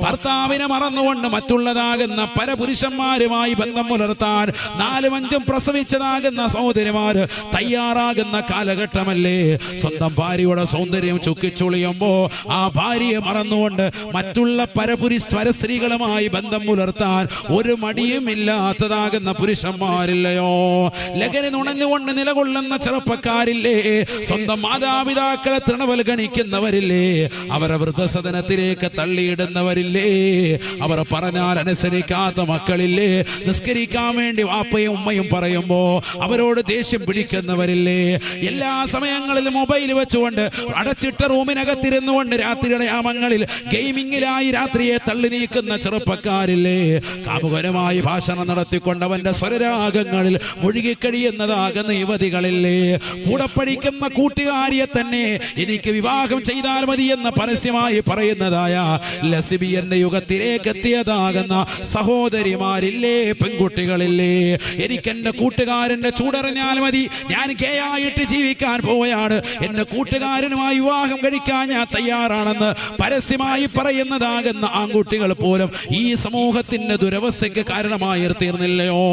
ഭർത്താവിനെ മറന്നുകൊണ്ട് മറ്റുള്ളതാകുന്ന പല പുരുഷന്മാരുമായി ബന്ധം പുലർത്താൻ 4-5 പ്രസവിച്ചതാകുന്ന സഹോദരിമാര് തയ്യാറാകുന്ന കാലഘട്ടമല്ലേ. സ്വന്തം ഭാര്യയുടെ സൗന്ദര്യം ചുക്കിച്ചുളിയുമ്പോ ആ ഭാര്യയെ മറന്നുകൊണ്ട് മറ്റുള്ള പരസ്ത്രീകളുമായി ബന്ധം പുലർത്താൻ ഒരു മടിയുമില്ലാത്തതാകുന്ന പുരുഷന്മാരില്ലയോ. ലഹരി നുണഞ്ഞുകൊണ്ട് നിലകൊള്ളുന്ന ചെറുപ്പക്കാരില്ലേ, സ്വന്തം മാതാപിതാക്കളെ തൃണവൽഗണിക്കുന്നവരില്ലേ, അവരെ വൃദ്ധസദനത്തിലേക്ക് തള്ളിയിടുന്നവരില്ലേ, അവർ പറഞ്ഞാൽ അനുസരിക്കാത്ത മക്കളില്ലേ, നിസ്കരിക്കാൻ വേണ്ടി വാപ്പയും ഉമ്മയും പറയുമ്പോ അവരോട് ദേഷ്യം പിടിക്കുന്നവരില്ലേ, എല്ലാ സമയങ്ങളിലും മൊബൈൽ വെച്ചുകൊണ്ട് അടച്ചിട്ട റൂമിനകത്തിരുന്നുകൊണ്ട് രാത്രിയുടെ യാമങ്ങളിൽ ഗെയിമിങ്ങിലായി രാത്രിയെ തള്ളി നീക്കുന്ന ചെറുപ്പക്കാരില്ലേ, കാമുകരമായി ഭാഷണം നടത്തിക്കൊണ്ട് അവന്റെ സ്വരരാഗങ്ങളിൽ മുഴുകിക്കഴിയുന്നതാകുന്ന യുവതികളില്ലേ, കൂടെ പഠിക്കുന്ന കൂട്ടുകാരിയെ തന്നെ എനിക്ക് വിവാഹം ചെയ്താൽ മതി എന്ന് പരസ്യമായി പറയുന്നതായ ലസ്ബിയന്റെ യുഗത്തിലേക്ക് എത്തിയതാകുന്ന സഹോദരിമാരില്ലേ, പെൺകുട്ടികളില്ലേ, എനിക്ക് എന്റെ കൂട്ടുകാരന്റെ ചൂടറിഞ്ഞാൽ മതി, ഞാൻ ഗേ ആയിട്ട് ജീവിക്കാൻ പോവുകയാണ്, എന്റെ കൂട്ടുകാരനുമായി വിവാഹം കഴിക്കാൻ ഞാൻ തയ്യാറാണെന്ന് പരസ്യമായി പറയുന്നതാകുന്ന ആൺകുട്ടികൾ പോലും ഈ സമൂഹത്തിന്റെ ദുരവസ്ഥയ്ക്ക് കാരണമായി തീർന്നില്ലയോ.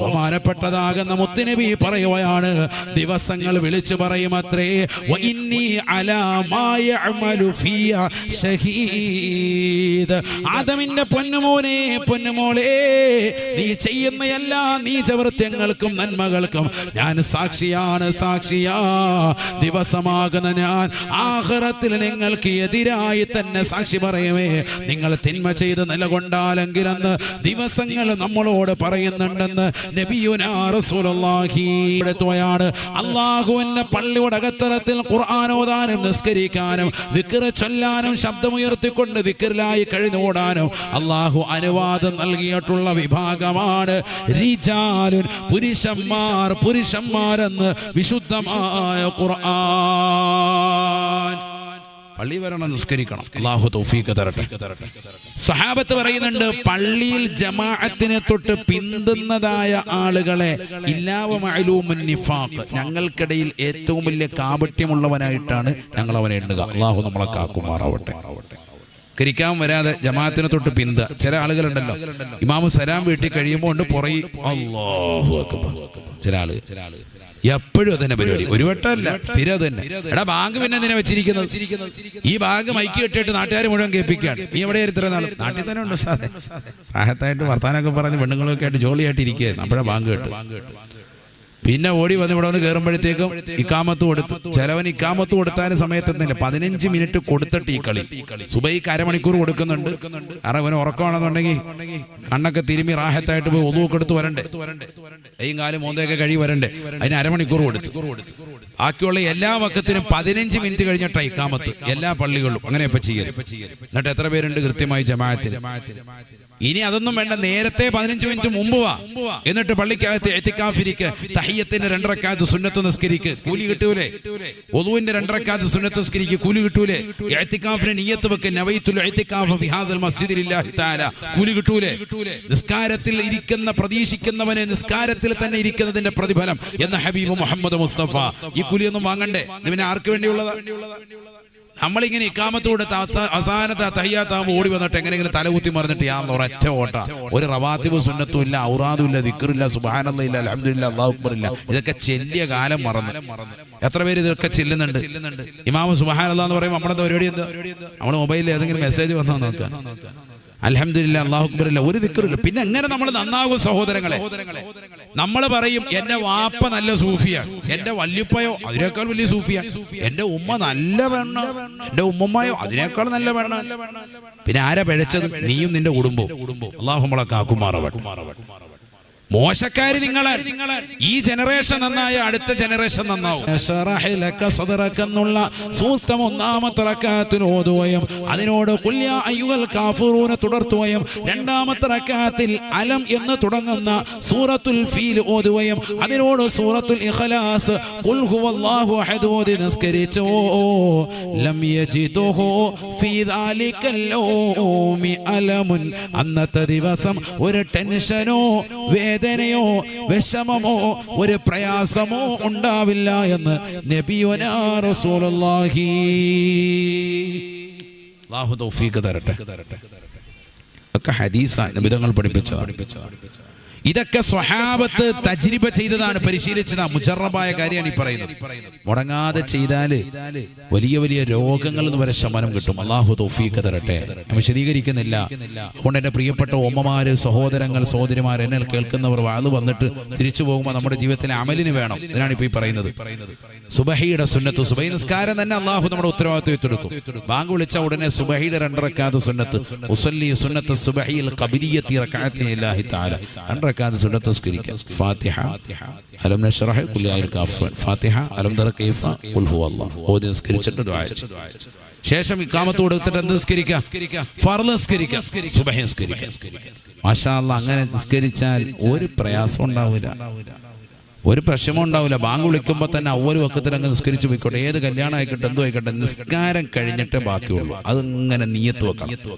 ബഹുമാനപ്പെട്ടതാകുന്ന മുത്തുനബി പറയുകയാണ്, ദിവസങ്ങൾ വിളിച്ചു പറയുമത്രേ, വഇന്നി അലാ മാ യഅമലു ഫിയ ഷഹീദ്. ആദമിന്റെ പൊന്നുമോനെ പൊന്നുമോളെ, നീ ചെയ്യുന്ന എല്ലാ നീചവൃത്യങ്ങൾക്കും നന്മകൾക്കും ഞാൻ സാക്ഷിയാണ് സാക്ഷിയാ. ദിവസമാകുന്ന ഞാൻ ആഖിറത്തിൽ നിങ്ങൾക്ക് എതിരായി തന്നെ സാക്ഷി പറയുമേ. നിങ്ങൾ തിന്മ ചെയ്ത് നിലകൊണ്ടാലെങ്കിലെന്ന് ദിവസങ്ങൾ നമ്മളോട് പറയുന്നുണ്ടെന്ന് നബിയുനാ റസൂലുള്ളാഹി. അല്ലാഹുവിന്റെ പള്ളിയുടെ അകത്തറത്തിൽ ഖുർആൻ ഖുർആൻ ഓതാനും നിസ്കരിക്കാനും ദിക്ർ ചൊല്ലാനും ശബ്ദമുയർത്തിക്കൊണ്ട് ദിക്റിലായി കഴിഞ്ഞോടാനും അല്ലാഹു അനുവാദം നൽകിയിട്ടുള്ള വിഭാഗമാണ് റിജാലുൻ, പുരുഷന്മാരെന്ന് വിശുദ്ധമായ ഖുർആൻ. പള്ളി വരണം, നിസ്കരിക്കണം. അല്ലാഹു തൗഫീഖ് തരട്ടെ. സഹാബത്ത് പറയുന്നുണ്ട്, പള്ളിയിൽ ജമാഅത്തിനെ തൊട്ട് പിന്തുന്നതായ ആളുകളെ ഇല്ലാവ മഅലൂമുൻ നിഫാഖ്, ഞങ്ങൾക്കിടയിൽ ഏറ്റവും വലിയ കാപട്യമുള്ളവനായിട്ടാണ് ഞങ്ങൾ അവനെ എണ്ണുക. അല്ലാഹു നമ്മളെ കാക്കുമാറാവട്ടെ. കരിക്കാൻ വരാതെ ജമാഅത്തിനെ തൊട്ട് പിന്ത ചില ആളുകളുണ്ടല്ലോ, ഇമാമു സലാം വീട്ടിൽ കഴിയുമ്പോൾ ഉണ്ട് പുറകെ അല്ലാഹു അക്ബർ. ചില ആള് എപ്പോഴും അതന്നെ പരിപാടി, ഒരു വട്ടമല്ല, സ്ഥിരം തന്നെ. എടാ ബാങ്ക് പിന്നെ എന്തിനാ വെച്ചിരിക്കുന്നത്? ഈ ബാങ്ക് മൈക്ക് കെട്ടിയിട്ട് നാട്ടുകാർ മുഴുവൻ കേൾപ്പിക്കുകയാണ്. നീ എവിടെ ഇത്ര നാൾ? നാട്ടിൽ തന്നെ ഉണ്ട് സാധനം. സാഹത്തായിട്ട് വർത്താനൊക്കെ പറഞ്ഞ് പെണ്ണുങ്ങളൊക്കെ ആയിട്ട് ജോളിയായിട്ട് ഇരിക്കുകയായിരുന്നു. അപ്പോഴാ ബാങ്ക് കേട്ടു. പിന്നെ ഓടി വന്ന് ഇവിടെ വന്ന് കയറുമ്പോഴത്തേക്കും ഇക്കാമത്ത് കൊടുത്തു. ചിലവൻ ഇക്കാമത്ത് കൊടുത്താലും സമയത്തെന്നില്ല, 15 മിനിറ്റ് കൊടുത്തിട്ട് ഈ കളി. സുബൈക്ക് അരമണിക്കൂർ കൊടുക്കുന്നുണ്ട്. കാരണം അവന് ഉറക്കമാണെന്നുണ്ടെങ്കിൽ കണ്ണൊക്കെ തിരുമ്മി റാഹത്തായിട്ട് പോയി ഒതുവൊക്കെ എടുത്ത് വരണ്ടേ, കൈയും കാലും മോന്തയൊക്കെ കഴി വരണ്ടേ, അതിന് അരമണിക്കൂർ കൊടുത്തു. ബാക്കിയുള്ള എല്ലാ വക്കത്തിനും 15 മിനിറ്റ് കഴിഞ്ഞിട്ടാ ഇക്കാമത്ത് എല്ലാ പള്ളികളിലും. അങ്ങനെ ഇപ്പൊ ചെയ്യരുത്. എന്നിട്ട് എത്ര പേരുണ്ട് കൃത്യമായി ജമാഅത്തിൽ? ഇനി അതൊന്നും വേണ്ട, നേരത്തെ 15 മിനിറ്റ് മുമ്പ് വാ. എന്നിട്ട് പള്ളിക്കകത്ത് ഇഅ്തികാഫിരിക്ക്, തഹിയ്യത്തിന്റെ 2 റക്അത്ത് സുന്നത്ത് നിസ്കരിക്ക്, കൂലി കിട്ടൂലേ? വുളൂവിന്റെ 2 റക്അത്ത് സുന്നത്ത് നിസ്കരിക്ക്, കൂലി കിട്ടൂലേ? ഇഅ്തികാഫിന് നിയ്യത്ത് വെക്ക്, നവൈതുൽ ഇഅ്തികാഫ ഫി ഹാദൽ മസ്ജിദി ലില്ലാഹി തആല, കൂലി കിട്ടൂലേ? നിസ്കാരത്തിൽ ഇരിക്കുന്ന പ്രതീക്ഷിക്കുന്നവനെ നിസ്കാരത്തിൽ തന്നെ ഇരിക്കുന്നതിന്റെ പ്രതിഫലം എന്ന ഹബീബ് മുഹമ്മദ് മുസ്തഫ. ഈ കൂലിയൊന്നും വാങ്ങണ്ടേ? ഇവനെ ആർക്ക് വേണ്ടിയുള്ളതാ? നമ്മളിങ്ങനെ ഇക്കാമത്ത് കൊടുത്ത് അവസാനത്തെ തഹിയ്യാത്താകുമ്പോൾ ഓടി വന്നിട്ട് എങ്ങനെയെങ്കിലും തലകുത്തി മറിഞ്ഞിട്ട് ഒരൊറ്റ ഓട്ട. ഒരു റവാത്തിബ് സുന്നത്തും ഇല്ല, ഔറാദും ഇല്ല, ദിക്റില്ല, സുബ്ഹാനല്ലാഹ് ഇല്ല, അൽഹംദുലില്ലാഹ്, അല്ലാഹു അക്ബർ ഇല്ല. ഇതൊക്കെ ചെല്ലിയ കാലം മറന്നു. എത്ര പേര് ഇതൊക്കെ ചെല്ലുന്നുണ്ട്? ഇമാം സുബ്ഹാനല്ലാഹ് എന്ന് പറയുമ്പോൾ നമ്മുടെ പരിപാടി എന്താ? നമ്മൾ മൊബൈലിൽ ഏതെങ്കിലും മെസ്സേജ് വന്നാൽ നോക്കുക, അൽഹംദുലില്ലാഹ്, അല്ലാഹു അക്ബർ ഇല്ല, ഒരു ദിക്റില്ല. പിന്നെ എങ്ങനെ നമ്മൾ നന്നാകും സഹോദരങ്ങളെ? നമ്മൾ പറയും എന്റെ വാപ്പ നല്ല സൂഫിയാണ്, എന്റെ വല്യപ്പയോ അതിനേക്കാൾ വലിയ സൂഫിയാണ്, എന്റെ ഉമ്മ നല്ല പെണ്ണ, എന്റെ ഉമ്മമ്മയോ അതിനേക്കാൾ നല്ല പെണ്ണ. പിന്നെ ആരാ പിഴച്ചത്? നീയും നിന്റെ കുടുംബവും. അല്ലാഹു നമ്മളെ കാക്കുമാറാവട്ടെ. മോശക്കാരി നിങ്ങളാണ്. ഈ ജനറേഷൻ നന്നായ അടുത്ത ജനറേഷൻ നന്നാവും. എന്നുള്ള സൂക്തം 1-ാമത്തെ റക്അത്തിൽ ഓതുകയും അതിനോട് ഖുൽ യാ അയ്യുഹൽ കാഫിറൂന തുടർത്തുകയും 2-ാമത്തെ റക്അത്തിൽ അലം എന്ന് തുടങ്ങുന്ന സൂറത്തുൽ ഫീൽ ഓതുകയും അതിനോട് സൂറത്തുൽ ഇഖ്ലാസ് ഖുൽ ഹുവല്ലാഹു അഹദ് ഓതി നിസ്കരിച്ചു. ലം യജിദുഹു ഫീ ദാലികൽ യൗമി അലമുൻ, അന്നത്തെ ദിവസം ഒരു ടെൻഷനോ വേദനയോ വിഷമമോ ഒരു പ്രയാസമോ ഉണ്ടാവില്ല എന്ന് നബിയുനാ റസൂലുള്ളാഹി. അല്ലാഹു തൗഫീഖ് തരട്ടെ. ഒക്കെ ഹദീസാണ്, നബി തങ്ങൾ പഠിപ്പിച്ചതാണ്. ഇതൊക്കെ സ്വഹാബത്ത് തജ്രിബ ചെയ്തതാണ്, പരിശീലിച്ചതാണ്, മുജറബായ കാര്യമാണ് ഈ പറയുന്നത്. മുടങ്ങാതെ ചെയ്താല് വലിയ വലിയ രോഗങ്ങളിൽ നിന്ന് വരെ ശമനം കിട്ടും. അല്ലാഹു തൗഫീഖ് തരട്ടെ. ഞാൻ വിശദീകരിക്കുന്നില്ല. അതുകൊണ്ട് എന്റെ പ്രിയപ്പെട്ട ഉമ്മമാര്, സഹോദരങ്ങൾ, സഹോദരിമാർ, എന്നെ കേൾക്കുന്നവർ വാള് വന്നിട്ട് തിരിച്ചു പോകുമ്പോൾ നമ്മുടെ ജീവിതത്തിലെ അമലിന് വേണം. ഇതിനാണ് ഇപ്പൊ ഈ പറയുന്നത്. സുബഹിയുടെ സുന്നത്ത്, സുബഹി നിസ്കാരം തന്നെ അല്ലാഹു നമ്മുടെ ഉത്തരവാദിത്വം ഏറ്റെടുക്കും. ബാങ്ക് വിളിച്ച ഉടനെ സുബഹിയുടെ 2 റക്അത്ത് സുന്നത്ത്, ഉസല്ലി സുന്നത്ത് സുബഹിൽ ഖബലിയത്തി റക്അത്തിൻ ലില്ലാഹി തആല, 2 റക്അത്ത് സുന്നത്ത് നിസ്കരിക്കുക. ഫാത്തിഹ, അലം നശ്റഹ്, ഖുൽ യാ അയ്യുൽ കാഫിറൂൻ, ഫാത്തിഹ, അലം തറ കൈഫ, ഖുൽ ഹുവല്ലാഹ് ഓതി നിസ്കരിച്ചിട്ട് ദുആ ചെയ്യ്. ശേഷം ഇഖാമത്ത് കൊടുത്തിട്ട് എന്ത് നിസ്കരിക്കുക? ഫർള് നിസ്കരിക്കുക, സുബഹി നിസ്കരിക്കുക. മാഷാ അല്ലാഹ്, അങ്ങനെ നിസ്കരിച്ചാൽ ഒരു പ്രയാസം ഉണ്ടാവില്ല, ഒരു പ്രശ്നമോ ഉണ്ടാവില്ല. ബാങ്ക് വിളിക്കുമ്പോൾ തന്നെ ഒരു വക്കത്തിൽ അങ്ങ് നിസ്കരിച്ചു പോയിക്കോട്ടെ. ഏത് കല്യാണം ആയിക്കോട്ടെ, എന്തോ ആയിക്കോട്ടെ, നിസ്കാരം കഴിഞ്ഞിട്ടേ ബാക്കിയുള്ളൂ. അതിങ്ങനെ നിയ്യത്ത് വെക്കണം.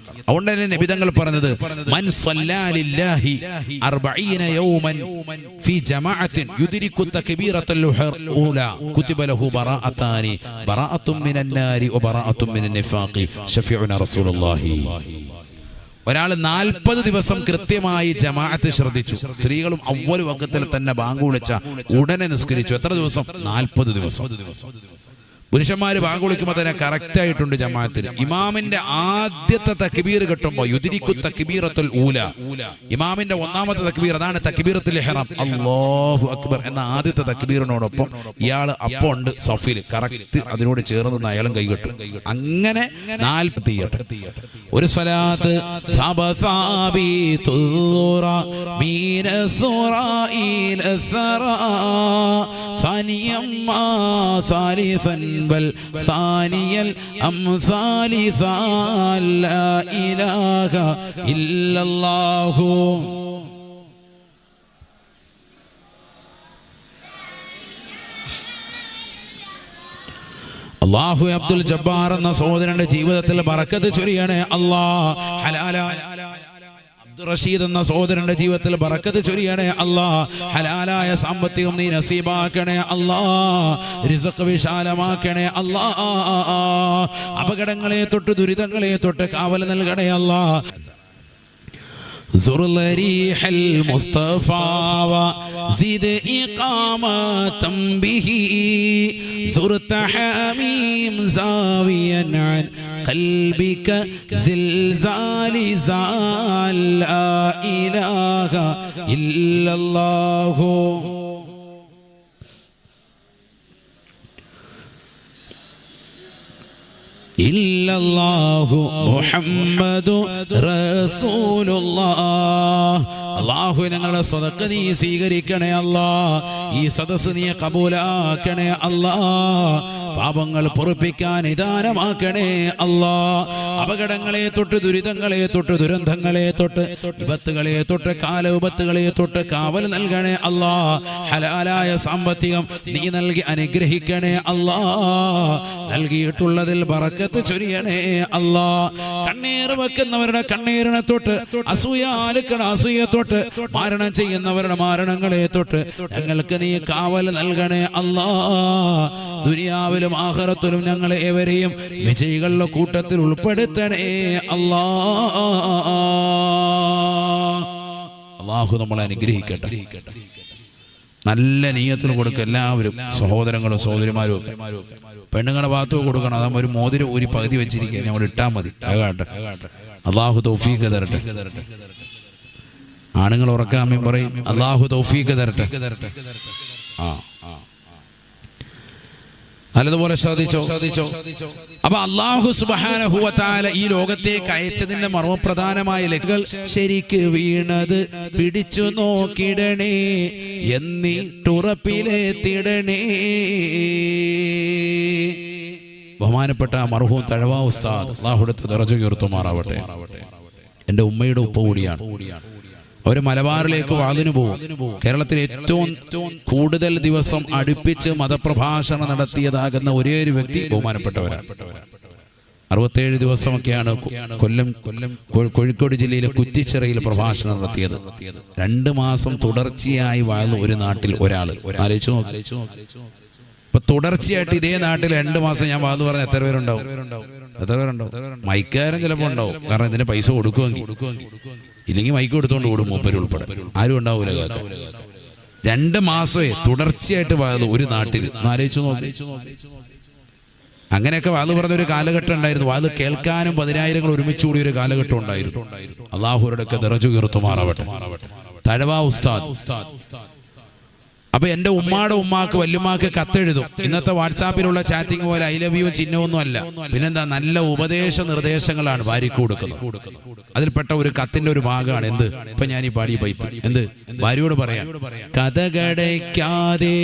അതുകൊണ്ട് തന്നെ നബി തങ്ങൾ പറഞ്ഞത്, മൻ സ്വല്ലാ ലില്ലാഹി 40 യൗമൻ ഫീ ജമാഅത്തിൻ യുദ്രികു തക്ബീറത്തുൽ ഊലാ കുതിബ ലഹു ബറാഅതാനി, ബറാഅത്തും മിനൻ നാരി വ ബറാഅത്തും മിനൻ നിഫാഖി ശഫീഉനാ റസൂലുള്ളാഹി. ഒരാൾ 40 ദിവസം കൃത്യമായി ജമാഅത്ത് ശ്രദ്ധിച്ചു. സ്ത്രീകളും അവ്വൽ വഖത്തിൽ തന്നെ ബാങ്ക് വിളിച്ച ഉടനെ നിസ്കരിച്ചു. എത്ര ദിവസം? 40 ദിവസം. പുരുഷന്മാര് ബാങ്ക് വിളിക്കുമ്പോൾ തന്നെ കറക്റ്റ് ആയിട്ടുണ്ട് ജമാഅത്തിൽ. ഇമാമിന്റെ ആദ്യത്തെ തക്ബീർ കിട്ടുമ്പോൾ യുദ്രികു തക്ബീറത്തുൽ ഊല, ഇമാമിന്റെ 1-ാമത്തെ തക്ബീർ, അതാണ് തക്ബീറത്തുൽ ഇഹ്റാം, അല്ലാഹു അക്ബർ എന്ന ആദ്യത്തെ തക്ബീറിനോടൊപ്പം ഇയാൾ അപ്പോൾ ഉണ്ട് സഫിൽ, കറക്റ്റ് അതിനോട് ചേർന്ന് അയാളും കൈകെട്ടും. അങ്ങനെ 40 ഒരു സ്വലാത്ത്. ثانيا ما ثالثا بل ثاني الأمثال لا إله إلا الله. അല്ലാഹു അബ്ദുൽ ജബ്ബാർ എന്ന സഹോദരന്റെ ജീവിതത്തിൽ ബറക്കത്ത് ചൊരിയണേ അല്ലാഹ്. ഹലാലായ അബ്ദുൽ റഷീദ് എന്ന സഹോദരന്റെ ജീവിതത്തിൽ ബറക്കത്ത് ചൊരിയണേ അല്ലാഹ്. ഹലാലായ സാമ്പത്തികം നീ നസീബാക്കണേ അല്ലാഹ്. റിസ്ഖ് വിശാലമാക്കണേ അല്ലാഹ്. അപകടങ്ങളെ തൊട്ട് ദുരിതങ്ങളെ തൊട്ട് കാവൽ നൽകണേ അല്ലാഹ്. زر ريح المصطفى وزد إقامة به زرت حميم زاويا عن قلبك زلزال زال لا إله إلا الله. ഇല്ലല്ലാഹു മുഹമ്മദു റസൂലുള്ളാഹ്. അല്ലാഹു ഞങ്ങളുടെ സദഖ നീ സ്വീകരിക്കണേ അല്ലാഹ്. ഈ സദസ്സ് നീ കബൂലാക്കണേ അല്ലാഹ്. പാപങ്ങൾ പൊറുപ്പിക്കാൻ നിദാനമാക്കണേ അല്ലാഹ്. അപകടങ്ങളെ തൊട്ട് ദുരിതങ്ങളെ തൊട്ട് ദുരന്തങ്ങളെ തൊട്ട് വിപത്തുകളെ തൊട്ട് കാലവിപത്തുകളെ തൊട്ട് കാവൽ നൽകണേ അല്ലാഹ്. ഹലാലായ സാമ്പത്തികം നീ നൽകി അനുഗ്രഹിക്കണേ അല്ലാഹ്. നൽകിയിട്ടുള്ളതിൽ ബറക്കത്ത് ചൊരിയണേ അല്ലാഹ്. കണ്ണീർ വെക്കുന്നവരുടെ കണ്ണീരിനെ തൊട്ട് അസൂയാലുക്കളുടെ അസൂയ തൊട്ട് മരണം ചെയ്യുന്നവരുടെ മരണങ്ങളെ തൊട്ട് ഞങ്ങൾക്ക് നീ കാവൽ നൽകണേ അല്ലാഹ്. ദുനിയാവിലും ആഖിറത്തിലും ഞങ്ങളെ ഏവരെയും വിജയികളുടെ കൂട്ടത്തിൽ ഉൾപ്പെടുത്തണേ അല്ലാഹ്. അല്ലാഹു നമ്മളെ അനുഗ്രഹിക്കട്ടെ. നല്ല നീയത്തിന് കൊടുക്കുക എല്ലാവരും, സഹോദരങ്ങളും സഹോദരിമാരും ഒക്കെ. പെണ്ണുങ്ങളുടെ ഭാഗത്ത് കൊടുക്കണം. അതാകുമ്പോൾ ഒരു മോതിരം ഒരു പകുതി വെച്ചിരിക്കുക, നമ്മൾ ഇട്ടാൽ മതി. ആകട്ടെ, അല്ലാഹു തൗഫീഖ് തരട്ടെ. ആണുങ്ങൾ ഉറക്കാമേം പറയും അല്ലാഹു തൗഫീഖ് തരട്ടെ. നല്ലതുപോലെ ശ്രദ്ധിച്ചോ. അപ്പൊ അല്ലാഹു സുബ്ഹാനഹു വ തആല ഈ ലോകത്തേക്ക് അയച്ചതിന്റെ മർമ്മപ്രധാനമായ ലക്കുകൾ ശരിക്ക് വീണത് പിടിച്ചു നോക്കിടണേ എന്നിട്ടുറപ്പിലെത്തിടണേ. ബഹുമാനപ്പെട്ട മർഹൂം തഴവ ഉസ്താദ് അല്ലാഹുവിന്റെ ദറജ ഉയർത്തുമാറാവട്ടെ. എൻ്റെ ഉമ്മയുടെ ഉപ്പ കൂടിയാണ്. അവര് മലബാറിലേക്ക് വാളിന് പോകും. കേരളത്തിൽ ഏറ്റവും കൂടുതൽ ദിവസം അടുപ്പിച്ച് മതപ്രഭാഷണം നടത്തിയതാകുന്ന ഒരേ ഒരു വ്യക്തി ബഹുമാനപ്പെട്ടവരാണ്. 67 ദിവസമൊക്കെയാണ് കൊല്ലം കോഴിക്കോട് ജില്ലയിലെ കുറ്റിച്ചിറയിൽ പ്രഭാഷണം നടത്തിയത്. 2 മാസം തുടർച്ചയായി വാഴുന്ന ഒരു നാട്ടിൽ ഒരാൾ ആലോചിച്ചു നോക്കി. ഇപ്പൊ തുടർച്ചയായിട്ട് ഇതേ നാട്ടിൽ 2 മാസം ഞാൻ വാന്ന് പറഞ്ഞ എത്ര പേരുണ്ടാവും? മൈക്കാരൻ ചിലപ്പോൾ ഉണ്ടാവും, കാരണം ഇതിന് പൈസ കൊടുക്കുമെങ്കിൽ. ഇല്ലെങ്കിൽ മൈക്ക് കൊടുത്തോണ്ട് ഓടും മൂപ്പര് ഉൾപ്പെടെ, ആരും ഉണ്ടാവൂല. 2 മാസമേ തുടർച്ചയായിട്ട് വാഴുന്നു ഒരു നാട്ടിൽ. ആലോചിച്ചു നോക്കി. അങ്ങനെയൊക്കെ വാത് പറഞ്ഞ ഒരു കാലഘട്ടം ഉണ്ടായിരുന്നു. വാത് കേൾക്കാനും 10,000 ഒരുമിച്ച് കൂടിയ ഒരു കാലഘട്ടം ഉണ്ടായിരുന്നു. അല്ലാഹുവിനോടൊക്കെ ദറജ ഉയർത്തുമാറാവട്ടെ. തഴവ ഉസ്താദ്. അപ്പൊ എന്റെ ഉമ്മാടെ ഉമ്മാക്ക് വല്യമ്മാക്ക് കത്തെഴുതും. ഇന്നത്തെ വാട്സാപ്പിലുള്ള ചാറ്റിംഗ് പോലെ ഐ ലവ് യു ചിഹ്നമൊന്നും അല്ല. പിന്നെന്താ, നല്ല ഉപദേശ നിർദ്ദേശങ്ങളാണ് ഭാര്യക്ക് കൊടുക്കുന്നത്. അതിൽപ്പെട്ട ഒരു കത്തിന്റെ ഒരു ഭാഗമാണ് എന്ത്, ഇപ്പൊ ഞാൻ ഈ പാടി ബൈത്ത് എന്ത് ഭാര്യയോട് പറയാം: കഥകടയ്ക്കാതെ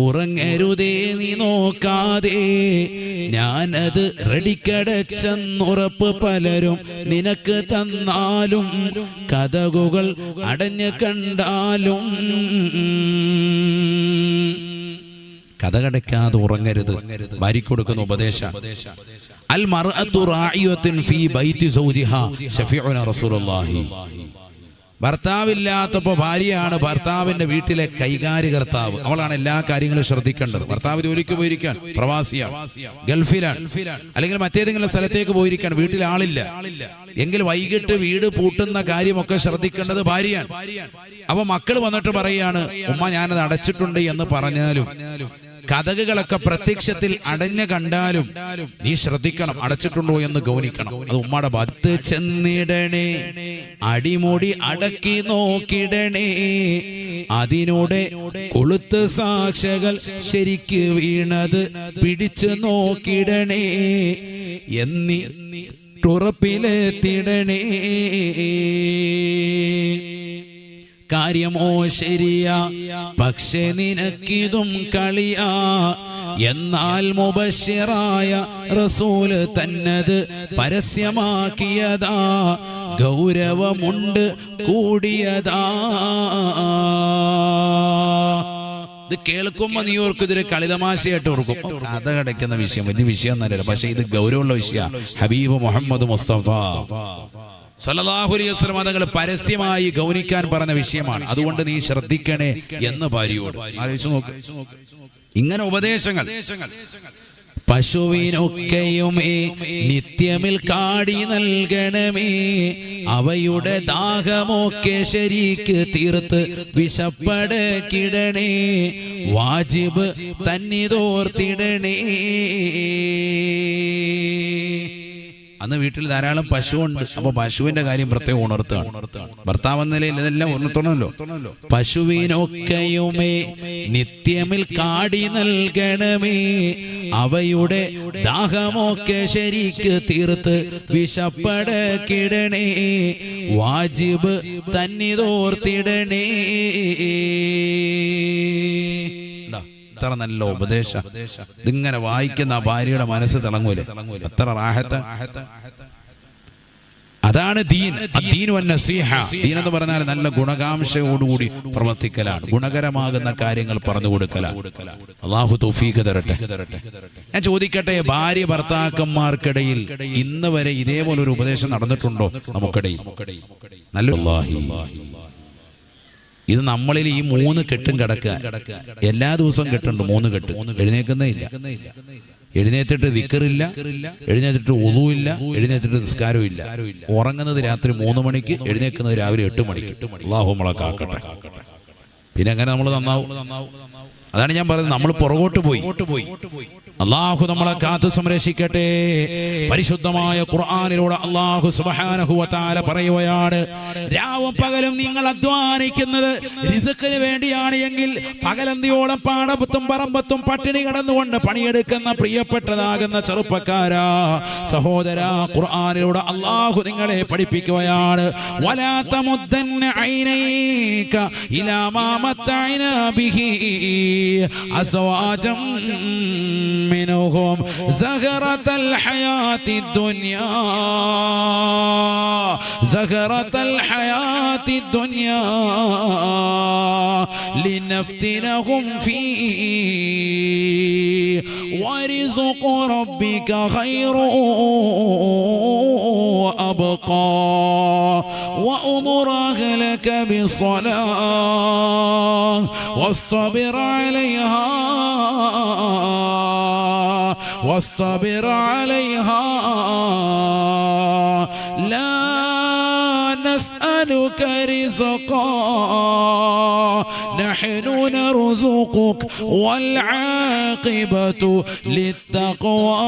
ഉറങ്ങരുതേ നീ നോക്കാതെ, ഞാനത് റെഡിക്കടച്ചെന്നുറപ്പ് പലരും നിനക്ക് തന്നാലും, കഥകുകൾ അടഞ്ഞു കണ്ടാലും കഥകടയ്ക്കാതെ ഉറങ്ങരുത്. ഭാര്യയ്ക്ക് കൊടുക്കുന്ന ഉപദേശം. അൽ മർഅതു റാഇയത്തുൻ ഫീ ബൈതി സൗജിഹാ ശഫീഉനാ റസൂലുള്ളാഹി. ഭർത്താവില്ലാത്തപ്പോൾ ഭാര്യയാണ് ഭർത്താവിന്റെ വീട്ടിലെ കൈകാര്യകർത്താവ്. അവളാണ് എല്ലാ കാര്യങ്ങളും ശ്രദ്ധിക്കേണ്ടത്. ഭർത്താവ് ജോലിക്ക് പോയിരിക്കാൻ, പ്രവാസിയാണ്, ഗൾഫിലാണ്, അല്ലെങ്കിൽ മറ്റേതെങ്കിലും സ്ഥലത്തേക്ക് പോയിരിക്കാൻ, വീട്ടിൽ ആളില്ല എങ്കിൽ വൈകിട്ട് വീട് പൂട്ടുന്ന കാര്യമൊക്കെ ശ്രദ്ധിക്കേണ്ടത് ഭാര്യയാണ്. അപ്പൊ മക്കൾ വന്നിട്ട് പറയാണ്, ഉമ്മ ഞാനത് അടച്ചിട്ടുണ്ട് എന്ന് പറഞ്ഞാലും, കഥകളൊക്കെ പ്രത്യക്ഷത്തിൽ അടഞ്ഞു കണ്ടാലും നീ ശ്രദ്ധിക്കണം, അടച്ചിട്ടുണ്ടോ എന്ന് ഗൗനിക്കണം. അത് ഉമ്മയുടെ ഭാഗത്ത് ചെന്നിടണേ, അടിമുടി അടക്കി നോക്കിടണേ, അതിനൂടെ കൊളുത്ത് സാക്ഷകൾ ശരിക്ക് വീണത് പിടിച്ചു നോക്കിടണേ എന്നിട്ടുറപ്പിലെത്തിടണേ. കാര്യമോ ശരിയാ, പക്ഷെ നിനക്കിതും കളിയാ. എന്നാൽ മുബശ്ശിറായ റസൂല് തന്നത് പരസ്യമാക്കിയതാ, ഗൗരവമുണ്ട് കൂടിയതാ. ഇത് കേൾക്കുമ്പോ നീ ഓർക്കും ഇതൊരു കളിതമാശയായിട്ട് ഓർക്കും, കഥ കിടക്കുന്ന വിഷയം, വലിയ വിഷയം എന്നല്ല. പക്ഷെ ഇത് ഗൗരവമുള്ള വിഷയമാണ്. ഹബീബ് മുഹമ്മദ് മുസ്തഫ സല്ലല്ലാഹു അലൈഹി വസല്ലം തങ്ങൾ പരസ്യമായി ഗൗനിക്കാൻ പറഞ്ഞ വിഷയമാണ്. അതുകൊണ്ട് നീ ശ്രദ്ധിക്കണേ എന്ന് ഭാര്യയോട് ആലോചിച്ചു നോക്ക്. ഇങ്ങനെ ഉപദേശങ്ങൾ. പശുവിനൊക്കെയുമേ നിത്യമിൽ കാടി നൽകണമേ, അവയുടെ ദാഹമൊക്കെ ശരിക്ക് തീർത്ത് വിശപ്പടക്കിടണേ, വാജിബ് തന്നിതോർത്തിടണേ. അന്ന് വീട്ടിൽ ധാരാളം പശുവുണ്ട്. അപ്പൊ പശുവിന്റെ കാര്യം പ്രത്യേകം ഉണർത്തുകയാണ്. ഭർത്താവ് എന്ന നിലയിൽ ഇതെല്ലാം ഉണർത്തണമല്ലോ. പശുവിനൊക്കെയുമേ നിത്യമിൽ കാടി നൽകണമേ, അവയുടെ ദാഹമൊക്കെ ശരിക്ക് തീർത്ത് വിശപ്പടക്കിടണേ, വാജിബ് തന്നിതോർത്തിടണേ. എത്ര നല്ല ഉപദേശം. ഇതിങ്ങനെ വായിക്കുന്ന ഭാര്യയുടെ മനസ്സ് തിളങ്ങൂലെ, എത്ര റാഹത്ത്. അതാണ് ദീൻ. ദീൻ എന്ന് പറഞ്ഞാൽ നല്ല ഗുണകാംക്ഷയോടുകൂടി പ്രവർത്തിക്കലാണ്, ഗുണകരമാകുന്ന കാര്യങ്ങൾ പറഞ്ഞു കൊടുക്കലാണ്. അല്ലാഹു തൗഫീഖ് തരട്ടെ. ഞാൻ ചോദിക്കട്ടെ, ഭാര്യ ഭർത്താക്കന്മാർക്കിടയിൽ ഇന്ന് വരെ ഇതേപോലെ ഒരു ഉപദേശം നടന്നിട്ടുണ്ടോ നമുക്കിടയിൽ? നല്ല ഇത് നമ്മളിൽ ഈ 3 കെട്ടും കിടക്കുക. എല്ലാ ദിവസവും കെട്ടുണ്ട് 3 കെട്ട്. എഴുന്നേക്കുന്നേ ഇല്ല, എഴുന്നേറ്റിട്ട് ദിക്റില്ല, എഴുന്നേറ്റിട്ട് ഉളൂല്ല, എഴുന്നേറ്റിട്ട് നിസ്കാരവും ഇല്ല. ഉറങ്ങുന്നത് രാത്രി 3 മണിക്ക്, എഴുന്നേക്കുന്നത് രാവിലെ 8 മണിക്ക്. അല്ലാഹു നമ്മളെ കാക്കട്ടെ. പിന്നെ അങ്ങനെ നമ്മൾ നന്നാവും. അതാണ് ഞാൻ പറയുന്നത്, നമ്മൾ പുറകോട്ട് പോയി. അല്ലാഹു നമ്മളെ കാത്ത് സംരക്ഷിക്കട്ടെ. പരിശുദ്ധമായ ഖുർആനിലൂടെ അല്ലാഹു സുബ്ഹാനഹു വ തആല പറയുകയാണ്, രാവും പകലും നിങ്ങൾ അധ്വാനിക്കുന്നത് റിസ്ക്കിന് വേണ്ടിയാണ് എങ്കിൽ പകലന്തിയോളം പാടത്തും പറമ്പത്തും പട്ടിണി കിടന്നുകൊണ്ട് പണിയെടുക്കുന്ന പ്രിയപ്പെട്ടതാകുന്ന ചെറുപ്പക്കാരാ, സഹോദരാ, ഖുർആനിലൂടെ അല്ലാഹു നിങ്ങളെ പഠിപ്പിക്കുകയാണ്, വലാ തമുദ്ദന്ന ഐനൈക ഇലാ മാ മത്തഅനാ ബിഹി അസ്വാജം منهم زهرة الحياة الدنيا زهرة الحياة الدنيا لنفتنهم فيه ورزق ربك خير وأبقى وأمر أهلك بالصلاة واصطبر عليها واصطبر عليها لا نسألك رزقا نحن نرزقك والعاقبة للتقوى.